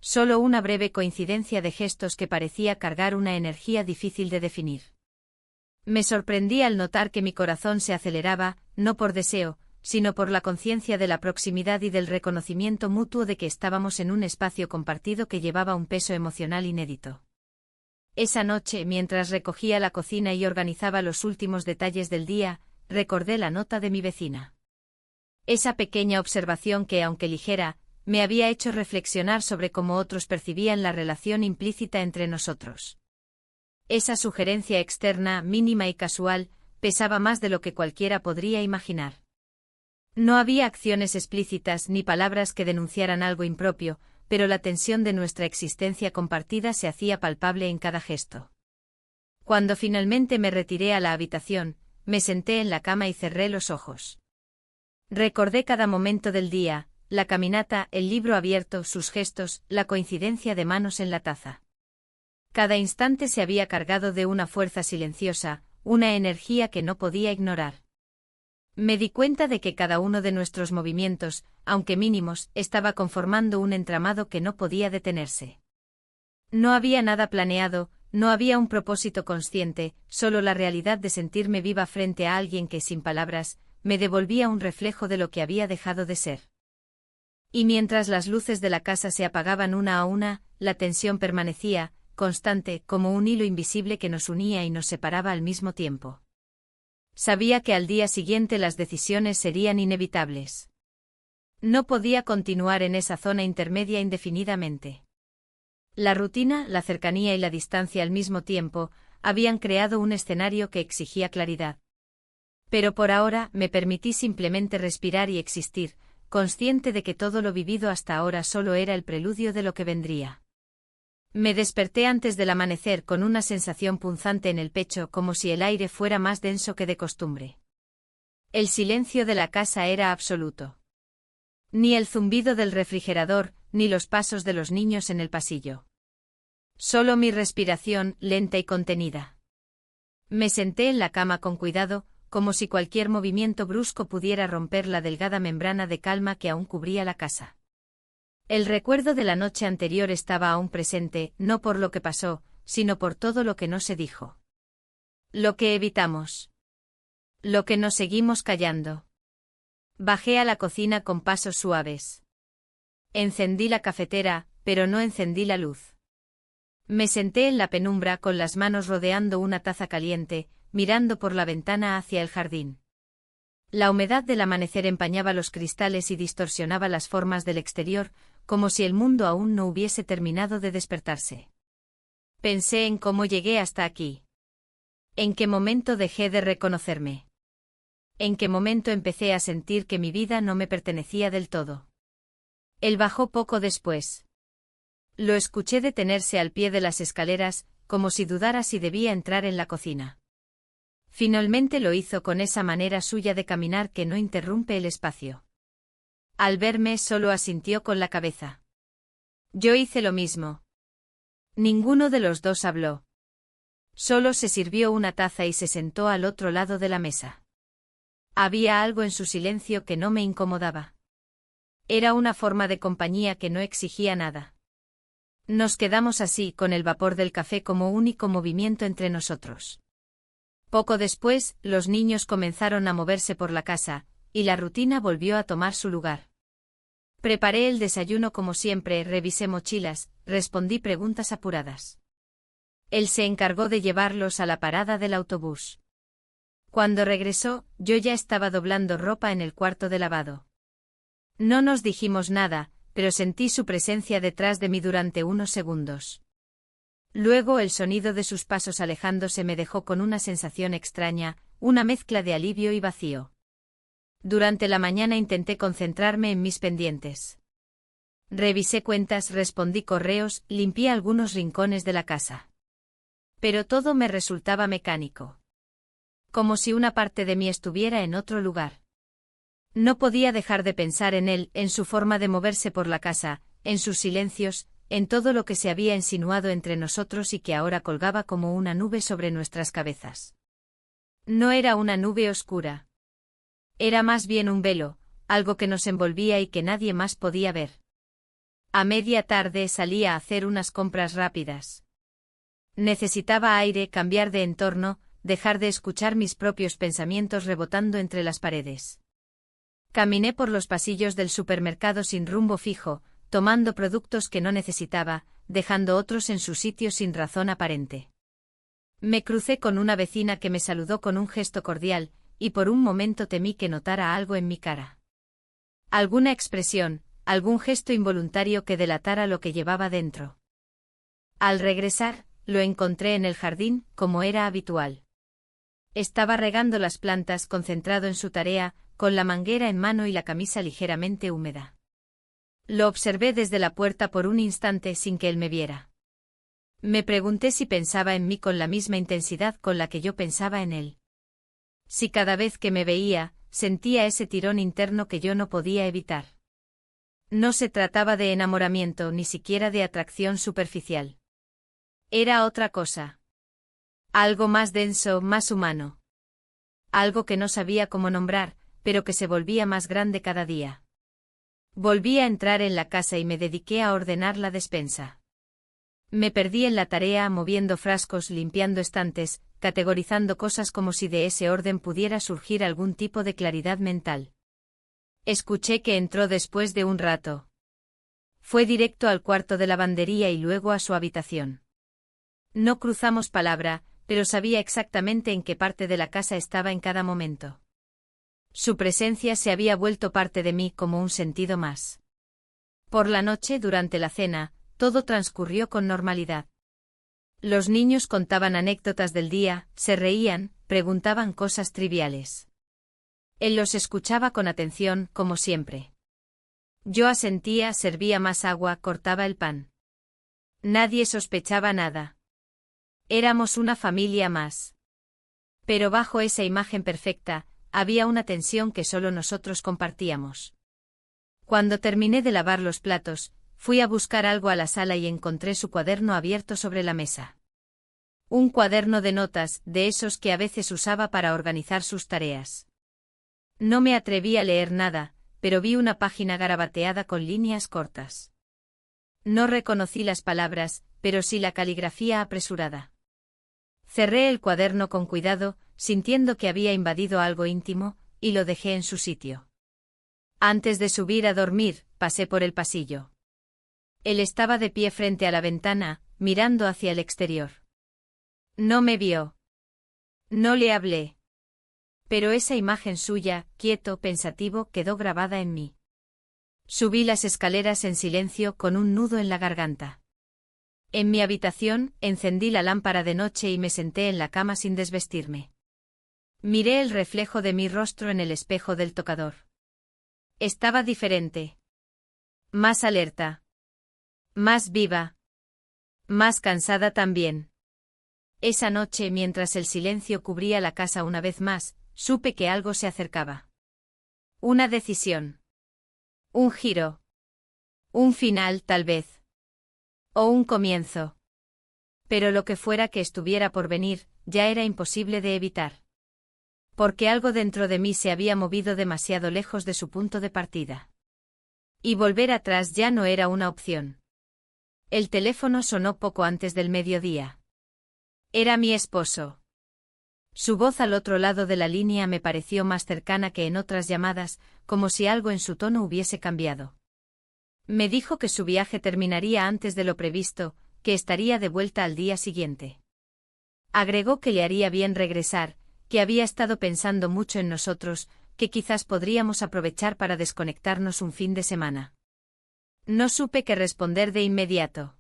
Solo una breve coincidencia de gestos que parecía cargar una energía difícil de definir. Me sorprendí al notar que mi corazón se aceleraba, no por deseo, sino por la conciencia de la proximidad y del reconocimiento mutuo de que estábamos en un espacio compartido que llevaba un peso emocional inédito. Esa noche, mientras recogía la cocina y organizaba los últimos detalles del día, recordé la nota de mi vecina. Esa pequeña observación que, aunque ligera, me había hecho reflexionar sobre cómo otros percibían la relación implícita entre nosotros. Esa sugerencia externa, mínima y casual, pesaba más de lo que cualquiera podría imaginar. No había acciones explícitas ni palabras que denunciaran algo impropio, pero la tensión de nuestra existencia compartida se hacía palpable en cada gesto. Cuando finalmente me retiré a la habitación, me senté en la cama y cerré los ojos. Recordé cada momento del día, la caminata, el libro abierto, sus gestos, la coincidencia de manos en la taza. Cada instante se había cargado de una fuerza silenciosa, una energía que no podía ignorar. Me di cuenta de que cada uno de nuestros movimientos, aunque mínimos, estaba conformando un entramado que no podía detenerse. No había nada planeado, no había un propósito consciente, solo la realidad de sentirme viva frente a alguien que, sin palabras, me devolvía un reflejo de lo que había dejado de ser. Y mientras las luces de la casa se apagaban una a una, la tensión permanecía, constante, como un hilo invisible que nos unía y nos separaba al mismo tiempo. Sabía que al día siguiente las decisiones serían inevitables. No podía continuar en esa zona intermedia indefinidamente. La rutina, la cercanía y la distancia al mismo tiempo, habían creado un escenario que exigía claridad. Pero por ahora me permití simplemente respirar y existir, consciente de que todo lo vivido hasta ahora solo era el preludio de lo que vendría. Me desperté antes del amanecer con una sensación punzante en el pecho, como si el aire fuera más denso que de costumbre. El silencio de la casa era absoluto. Ni el zumbido del refrigerador, ni los pasos de los niños en el pasillo. Solo mi respiración, lenta y contenida. Me senté en la cama con cuidado, como si cualquier movimiento brusco pudiera romper la delgada membrana de calma que aún cubría la casa. El recuerdo de la noche anterior estaba aún presente, no por lo que pasó, sino por todo lo que no se dijo. Lo que evitamos. Lo que nos seguimos callando. Bajé a la cocina con pasos suaves. Encendí la cafetera, pero no encendí la luz. Me senté en la penumbra con las manos rodeando una taza caliente, mirando por la ventana hacia el jardín. La humedad del amanecer empañaba los cristales y distorsionaba las formas del exterior, como si el mundo aún no hubiese terminado de despertarse. Pensé en cómo llegué hasta aquí. ¿En qué momento dejé de reconocerme? ¿En qué momento empecé a sentir que mi vida no me pertenecía del todo? Él bajó poco después. Lo escuché detenerse al pie de las escaleras, como si dudara si debía entrar en la cocina. Finalmente lo hizo con esa manera suya de caminar que no interrumpe el espacio. Al verme solo asintió con la cabeza. Yo hice lo mismo. Ninguno de los dos habló. Solo se sirvió una taza y se sentó al otro lado de la mesa. Había algo en su silencio que no me incomodaba. Era una forma de compañía que no exigía nada. Nos quedamos así, con el vapor del café como único movimiento entre nosotros. Poco después, los niños comenzaron a moverse por la casa, y la rutina volvió a tomar su lugar. Preparé el desayuno como siempre, revisé mochilas, respondí preguntas apuradas. Él se encargó de llevarlos a la parada del autobús. Cuando regresó, yo ya estaba doblando ropa en el cuarto de lavado. No nos dijimos nada, pero sentí su presencia detrás de mí durante unos segundos. Luego el sonido de sus pasos alejándose me dejó con una sensación extraña, una mezcla de alivio y vacío. Durante la mañana intenté concentrarme en mis pendientes. Revisé cuentas, respondí correos, limpié algunos rincones de la casa. Pero todo me resultaba mecánico. Como si una parte de mí estuviera en otro lugar. No podía dejar de pensar en él, en su forma de moverse por la casa, en sus silencios, en todo lo que se había insinuado entre nosotros y que ahora colgaba como una nube sobre nuestras cabezas. No era una nube oscura. Era más bien un velo, algo que nos envolvía y que nadie más podía ver. A media tarde salí a hacer unas compras rápidas. Necesitaba aire, cambiar de entorno, dejar de escuchar mis propios pensamientos rebotando entre las paredes. Caminé por los pasillos del supermercado sin rumbo fijo, tomando productos que no necesitaba, dejando otros en su sitio sin razón aparente. Me crucé con una vecina que me saludó con un gesto cordial, y por un momento temí que notara algo en mi cara. Alguna expresión, algún gesto involuntario que delatara lo que llevaba dentro. Al regresar, lo encontré en el jardín, como era habitual. Estaba regando las plantas, concentrado en su tarea, con la manguera en mano y la camisa ligeramente húmeda. Lo observé desde la puerta por un instante sin que él me viera. Me pregunté si pensaba en mí con la misma intensidad con la que yo pensaba en él. Si cada vez que me veía, sentía ese tirón interno que yo no podía evitar. No se trataba de enamoramiento ni siquiera de atracción superficial. Era otra cosa. Algo más denso, más humano. Algo que no sabía cómo nombrar, pero que se volvía más grande cada día. Volví a entrar en la casa y me dediqué a ordenar la despensa. Me perdí en la tarea moviendo frascos, limpiando estantes, categorizando cosas como si de ese orden pudiera surgir algún tipo de claridad mental. Escuché que entró después de un rato. Fue directo al cuarto de lavandería y luego a su habitación. No cruzamos palabra, pero sabía exactamente en qué parte de la casa estaba en cada momento. Su presencia se había vuelto parte de mí como un sentido más. Por la noche, durante la cena, todo transcurrió con normalidad. Los niños contaban anécdotas del día, se reían, preguntaban cosas triviales. Él los escuchaba con atención, como siempre. Yo asentía, servía más agua, cortaba el pan. Nadie sospechaba nada. Éramos una familia más. Pero bajo esa imagen perfecta, había una tensión que solo nosotros compartíamos. Cuando terminé de lavar los platos, fui a buscar algo a la sala y encontré su cuaderno abierto sobre la mesa. Un cuaderno de notas, de esos que a veces usaba para organizar sus tareas. No me atreví a leer nada, pero vi una página garabateada con líneas cortas. No reconocí las palabras, pero sí la caligrafía apresurada. Cerré el cuaderno con cuidado, sintiendo que había invadido algo íntimo, y lo dejé en su sitio. Antes de subir a dormir, pasé por el pasillo. Él estaba de pie frente a la ventana, mirando hacia el exterior. No me vio. No le hablé. Pero esa imagen suya, quieto, pensativo, quedó grabada en mí. Subí las escaleras en silencio con un nudo en la garganta. En mi habitación, encendí la lámpara de noche y me senté en la cama sin desvestirme. Miré el reflejo de mi rostro en el espejo del tocador. Estaba diferente. Más alerta. Más viva. Más cansada también. Esa noche, mientras el silencio cubría la casa una vez más, supe que algo se acercaba. Una decisión. Un giro. Un final, tal vez. O un comienzo. Pero lo que fuera que estuviera por venir, ya era imposible de evitar. Porque algo dentro de mí se había movido demasiado lejos de su punto de partida. Y volver atrás ya no era una opción. El teléfono sonó poco antes del mediodía. Era mi esposo. Su voz al otro lado de la línea me pareció más cercana que en otras llamadas, como si algo en su tono hubiese cambiado. Me dijo que su viaje terminaría antes de lo previsto, que estaría de vuelta al día siguiente. Agregó que le haría bien regresar, que había estado pensando mucho en nosotros, que quizás podríamos aprovechar para desconectarnos un fin de semana. No supe qué responder de inmediato.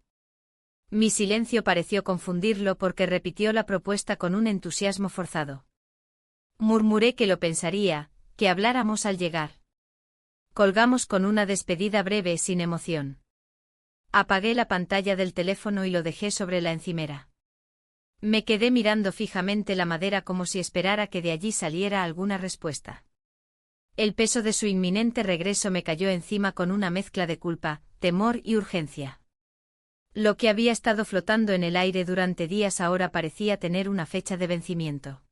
Mi silencio pareció confundirlo porque repitió la propuesta con un entusiasmo forzado. Murmuré que lo pensaría, que habláramos al llegar. Colgamos con una despedida breve sin emoción. Apagué la pantalla del teléfono y lo dejé sobre la encimera. Me quedé mirando fijamente la madera como si esperara que de allí saliera alguna respuesta. El peso de su inminente regreso me cayó encima con una mezcla de culpa, temor y urgencia. Lo que había estado flotando en el aire durante días ahora parecía tener una fecha de vencimiento.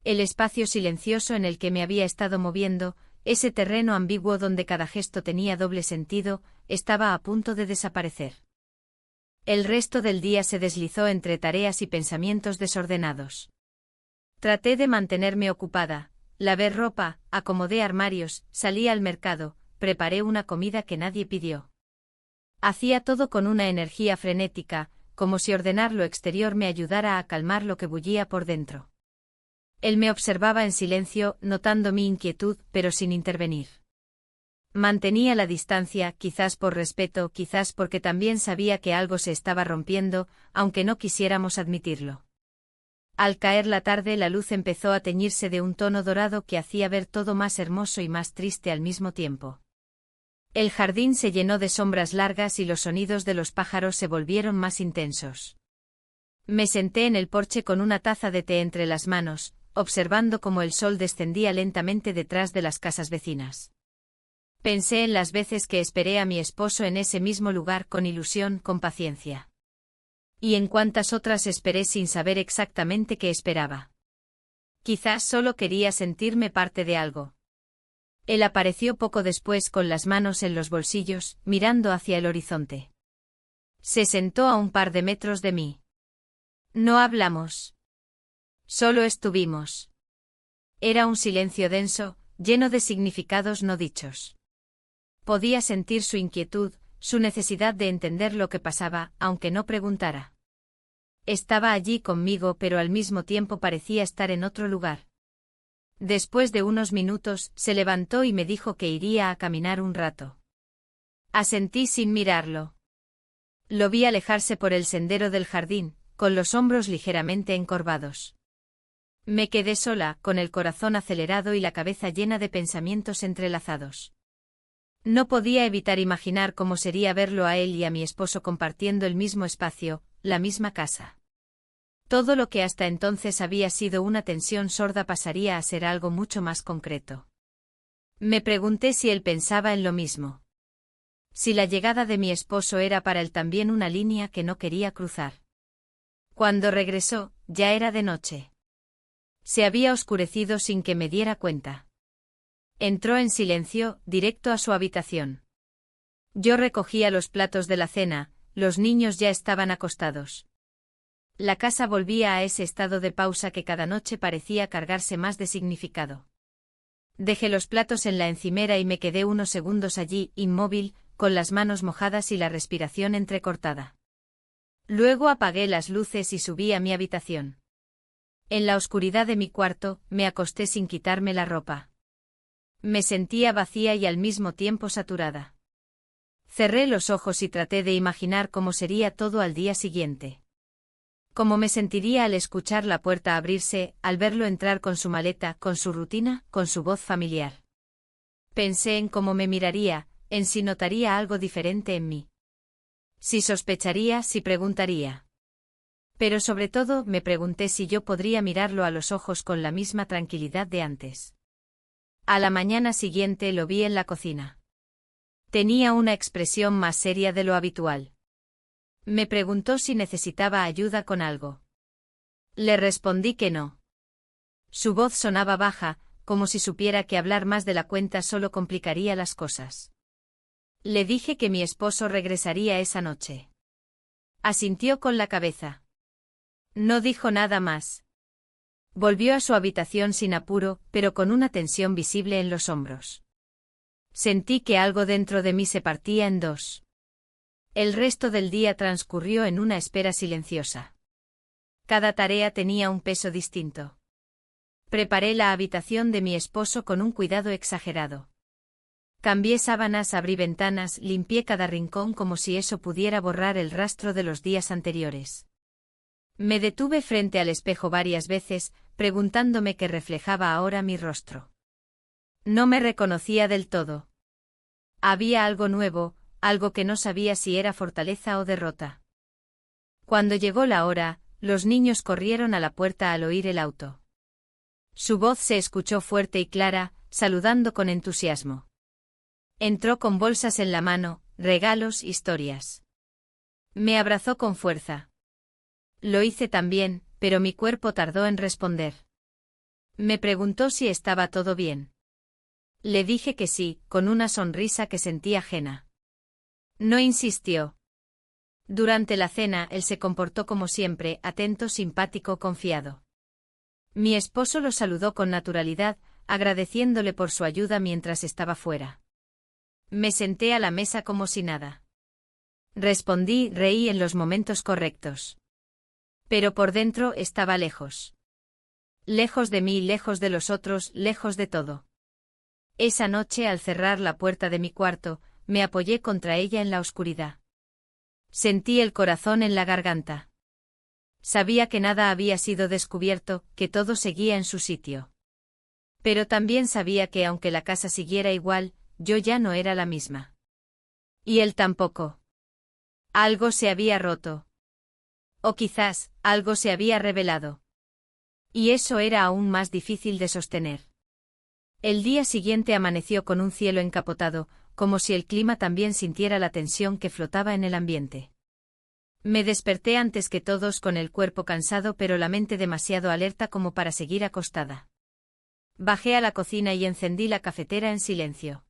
El espacio silencioso en el que me había estado moviendo, ese terreno ambiguo donde cada gesto tenía doble sentido, estaba a punto de desaparecer. El resto del día se deslizó entre tareas y pensamientos desordenados. Traté de mantenerme ocupada, lavé ropa, acomodé armarios, salí al mercado, preparé una comida que nadie pidió. Hacía todo con una energía frenética, como si ordenar lo exterior me ayudara a calmar lo que bullía por dentro. Él me observaba en silencio, notando mi inquietud, pero sin intervenir. Mantenía la distancia, quizás por respeto, quizás porque también sabía que algo se estaba rompiendo, aunque no quisiéramos admitirlo. Al caer la tarde, la luz empezó a teñirse de un tono dorado que hacía ver todo más hermoso y más triste al mismo tiempo. El jardín se llenó de sombras largas y los sonidos de los pájaros se volvieron más intensos. Me senté en el porche con una taza de té entre las manos, observando cómo el sol descendía lentamente detrás de las casas vecinas. Pensé en las veces que esperé a mi esposo en ese mismo lugar con ilusión, con paciencia. Y en cuántas otras esperé sin saber exactamente qué esperaba. Quizás solo quería sentirme parte de algo. Él apareció poco después con las manos en los bolsillos, mirando hacia el horizonte. Se sentó a un par de metros de mí. No hablamos. Solo estuvimos. Era un silencio denso, lleno de significados no dichos. Podía sentir su inquietud, su necesidad de entender lo que pasaba, aunque no preguntara. Estaba allí conmigo, pero al mismo tiempo parecía estar en otro lugar. Después de unos minutos, se levantó y me dijo que iría a caminar un rato. Asentí sin mirarlo. Lo vi alejarse por el sendero del jardín, con los hombros ligeramente encorvados. Me quedé sola, con el corazón acelerado y la cabeza llena de pensamientos entrelazados. No podía evitar imaginar cómo sería verlo a él y a mi esposo compartiendo el mismo espacio, la misma casa. Todo lo que hasta entonces había sido una tensión sorda pasaría a ser algo mucho más concreto. Me pregunté si él pensaba en lo mismo. Si la llegada de mi esposo era para él también una línea que no quería cruzar. Cuando regresó, ya era de noche. Se había oscurecido sin que me diera cuenta. Entró en silencio, directo a su habitación. Yo recogía los platos de la cena, los niños ya estaban acostados. La casa volvía a ese estado de pausa que cada noche parecía cargarse más de significado. Dejé los platos en la encimera y me quedé unos segundos allí, inmóvil, con las manos mojadas y la respiración entrecortada. Luego apagué las luces y subí a mi habitación. En la oscuridad de mi cuarto, me acosté sin quitarme la ropa. Me sentía vacía y al mismo tiempo saturada. Cerré los ojos y traté de imaginar cómo sería todo al día siguiente. Cómo me sentiría al escuchar la puerta abrirse, al verlo entrar con su maleta, con su rutina, con su voz familiar. Pensé en cómo me miraría, en si notaría algo diferente en mí. Si sospecharía, si preguntaría. Pero sobre todo me pregunté si yo podría mirarlo a los ojos con la misma tranquilidad de antes. A la mañana siguiente lo vi en la cocina. Tenía una expresión más seria de lo habitual. Me preguntó si necesitaba ayuda con algo. Le respondí que no. Su voz sonaba baja, como si supiera que hablar más de la cuenta solo complicaría las cosas. Le dije que mi esposo regresaría esa noche. Asintió con la cabeza. No dijo nada más. Volvió a su habitación sin apuro, pero con una tensión visible en los hombros. Sentí que algo dentro de mí se partía en dos. El resto del día transcurrió en una espera silenciosa. Cada tarea tenía un peso distinto. Preparé la habitación de mi esposo con un cuidado exagerado. Cambié sábanas, abrí ventanas, limpié cada rincón como si eso pudiera borrar el rastro de los días anteriores. Me detuve frente al espejo varias veces, preguntándome qué reflejaba ahora mi rostro. No me reconocía del todo. Había algo nuevo, algo que no sabía si era fortaleza o derrota. Cuando llegó la hora, los niños corrieron a la puerta al oír el auto. Su voz se escuchó fuerte y clara, saludando con entusiasmo. Entró con bolsas en la mano, regalos, historias. Me abrazó con fuerza. Lo hice también, pero mi cuerpo tardó en responder. Me preguntó si estaba todo bien. Le dije que sí, con una sonrisa que sentí ajena. No insistió. Durante la cena él se comportó como siempre, atento, simpático, confiado. Mi esposo lo saludó con naturalidad, agradeciéndole por su ayuda mientras estaba fuera. Me senté a la mesa como si nada. Respondí, reí en los momentos correctos. Pero por dentro estaba lejos. Lejos de mí, lejos de los otros, lejos de todo. Esa noche, al cerrar la puerta de mi cuarto, me apoyé contra ella en la oscuridad. Sentí el corazón en la garganta. Sabía que nada había sido descubierto, que todo seguía en su sitio. Pero también sabía que aunque la casa siguiera igual, yo ya no era la misma. Y él tampoco. Algo se había roto. O quizás, algo se había revelado. Y eso era aún más difícil de sostener. El día siguiente amaneció con un cielo encapotado, como si el clima también sintiera la tensión que flotaba en el ambiente. Me desperté antes que todos con el cuerpo cansado pero la mente demasiado alerta como para seguir acostada. Bajé a la cocina y encendí la cafetera en silencio.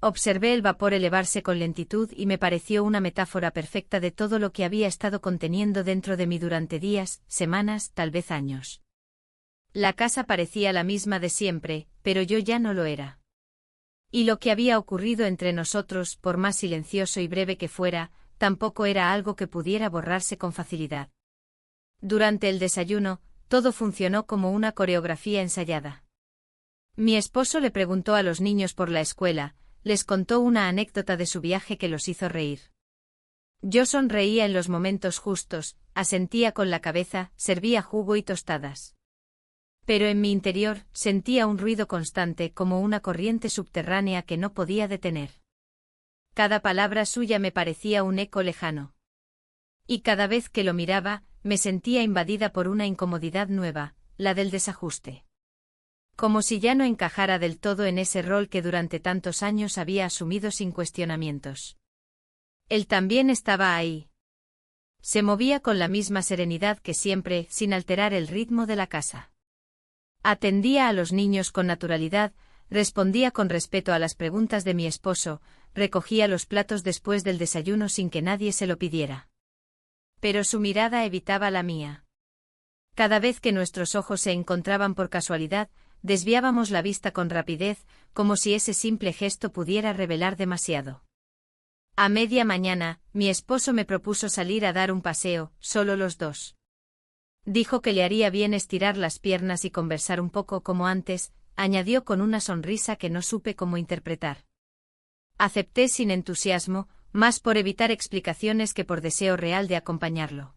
Observé el vapor elevarse con lentitud y me pareció una metáfora perfecta de todo lo que había estado conteniendo dentro de mí durante días, semanas, tal vez años. La casa parecía la misma de siempre, pero yo ya no lo era. Y lo que había ocurrido entre nosotros, por más silencioso y breve que fuera, tampoco era algo que pudiera borrarse con facilidad. Durante el desayuno, todo funcionó como una coreografía ensayada. Mi esposo le preguntó a los niños por la escuela, les contó una anécdota de su viaje que los hizo reír. Yo sonreía en los momentos justos, asentía con la cabeza, servía jugo y tostadas. Pero en mi interior sentía un ruido constante como una corriente subterránea que no podía detener. Cada palabra suya me parecía un eco lejano. Y cada vez que lo miraba, me sentía invadida por una incomodidad nueva, la del desajuste. Como si ya no encajara del todo en ese rol que durante tantos años había asumido sin cuestionamientos. Él también estaba ahí. Se movía con la misma serenidad que siempre, sin alterar el ritmo de la casa. Atendía a los niños con naturalidad, respondía con respeto a las preguntas de mi esposo, recogía los platos después del desayuno sin que nadie se lo pidiera. Pero su mirada evitaba la mía. Cada vez que nuestros ojos se encontraban por casualidad, desviábamos la vista con rapidez, como si ese simple gesto pudiera revelar demasiado. A media mañana, mi esposo me propuso salir a dar un paseo, solo los dos. Dijo que le haría bien estirar las piernas y conversar un poco como antes, añadió con una sonrisa que no supe cómo interpretar. Acepté sin entusiasmo, más por evitar explicaciones que por deseo real de acompañarlo.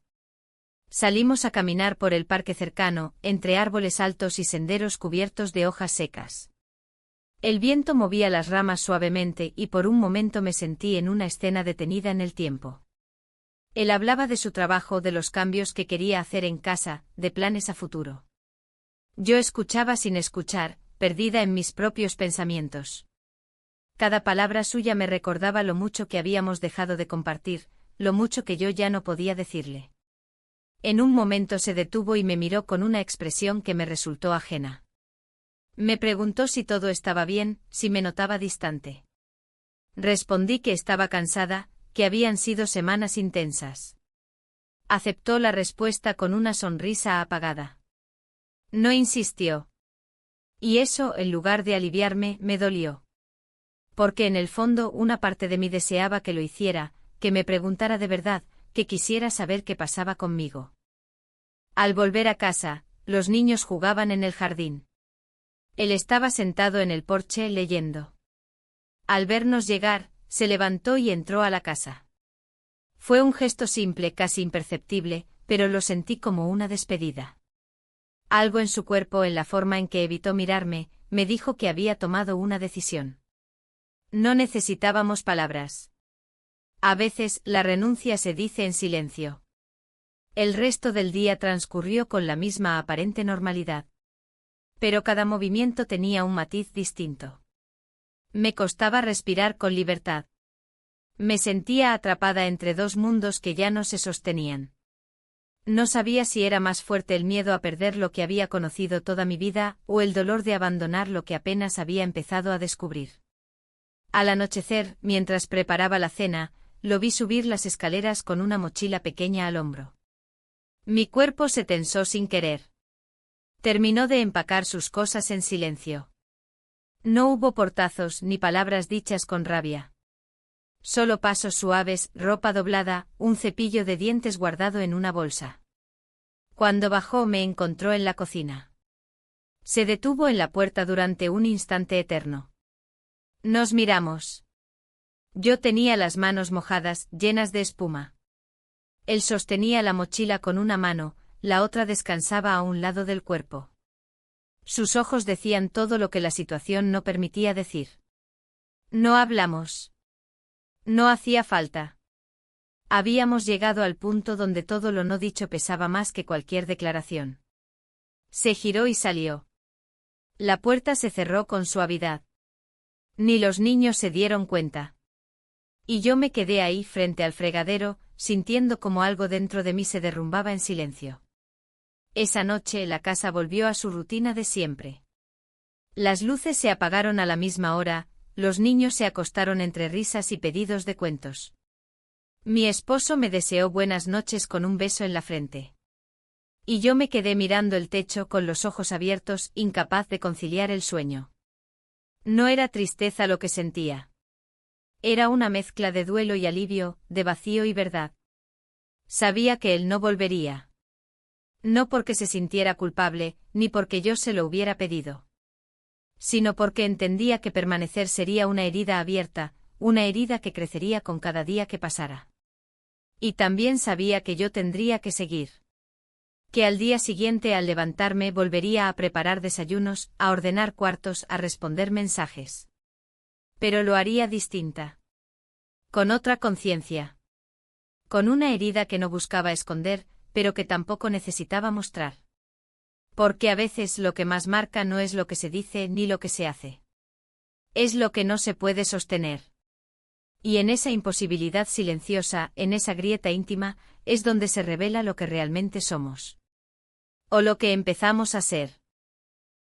Salimos a caminar por el parque cercano, entre árboles altos y senderos cubiertos de hojas secas. El viento movía las ramas suavemente y por un momento me sentí en una escena detenida en el tiempo. Él hablaba de su trabajo, de los cambios que quería hacer en casa, de planes a futuro. Yo escuchaba sin escuchar, perdida en mis propios pensamientos. Cada palabra suya me recordaba lo mucho que habíamos dejado de compartir, lo mucho que yo ya no podía decirle. En un momento se detuvo y me miró con una expresión que me resultó ajena. Me preguntó si todo estaba bien, si me notaba distante. Respondí que estaba cansada, que habían sido semanas intensas. Aceptó la respuesta con una sonrisa apagada. No insistió. Y eso, en lugar de aliviarme, me dolió. Porque en el fondo una parte de mí deseaba que lo hiciera, que me preguntara de verdad, que quisiera saber qué pasaba conmigo. Al volver a casa, los niños jugaban en el jardín. Él estaba sentado en el porche leyendo. Al vernos llegar, se levantó y entró a la casa. Fue un gesto simple, casi imperceptible, pero lo sentí como una despedida. Algo en su cuerpo, en la forma en que evitó mirarme, me dijo que había tomado una decisión. No necesitábamos palabras. A veces, la renuncia se dice en silencio. El resto del día transcurrió con la misma aparente normalidad. Pero cada movimiento tenía un matiz distinto. Me costaba respirar con libertad. Me sentía atrapada entre dos mundos que ya no se sostenían. No sabía si era más fuerte el miedo a perder lo que había conocido toda mi vida, o el dolor de abandonar lo que apenas había empezado a descubrir. Al anochecer, mientras preparaba la cena, lo vi subir las escaleras con una mochila pequeña al hombro. Mi cuerpo se tensó sin querer. Terminó de empacar sus cosas en silencio. No hubo portazos ni palabras dichas con rabia. Solo pasos suaves, ropa doblada, un cepillo de dientes guardado en una bolsa. Cuando bajó me encontró en la cocina. Se detuvo en la puerta durante un instante eterno. Nos miramos. Yo tenía las manos mojadas, llenas de espuma. Él sostenía la mochila con una mano, la otra descansaba a un lado del cuerpo. Sus ojos decían todo lo que la situación no permitía decir. No hablamos. No hacía falta. Habíamos llegado al punto donde todo lo no dicho pesaba más que cualquier declaración. Se giró y salió. La puerta se cerró con suavidad. Ni los niños se dieron cuenta. Y yo me quedé ahí frente al fregadero, sintiendo como algo dentro de mí se derrumbaba en silencio. Esa noche la casa volvió a su rutina de siempre. Las luces se apagaron a la misma hora, los niños se acostaron entre risas y pedidos de cuentos. Mi esposo me deseó buenas noches con un beso en la frente. Y yo me quedé mirando el techo con los ojos abiertos, incapaz de conciliar el sueño. No era tristeza lo que sentía. Era una mezcla de duelo y alivio, de vacío y verdad. Sabía que él no volvería. No porque se sintiera culpable, ni porque yo se lo hubiera pedido. Sino porque entendía que permanecer sería una herida abierta, una herida que crecería con cada día que pasara. Y también sabía que yo tendría que seguir. Que al día siguiente al levantarme volvería a preparar desayunos, a ordenar cuartos, a responder mensajes. Pero lo haría distinta. Con otra conciencia. Con una herida que no buscaba esconder, pero que tampoco necesitaba mostrar. Porque a veces lo que más marca no es lo que se dice ni lo que se hace. Es lo que no se puede sostener. Y en esa imposibilidad silenciosa, en esa grieta íntima, es donde se revela lo que realmente somos. O lo que empezamos a ser.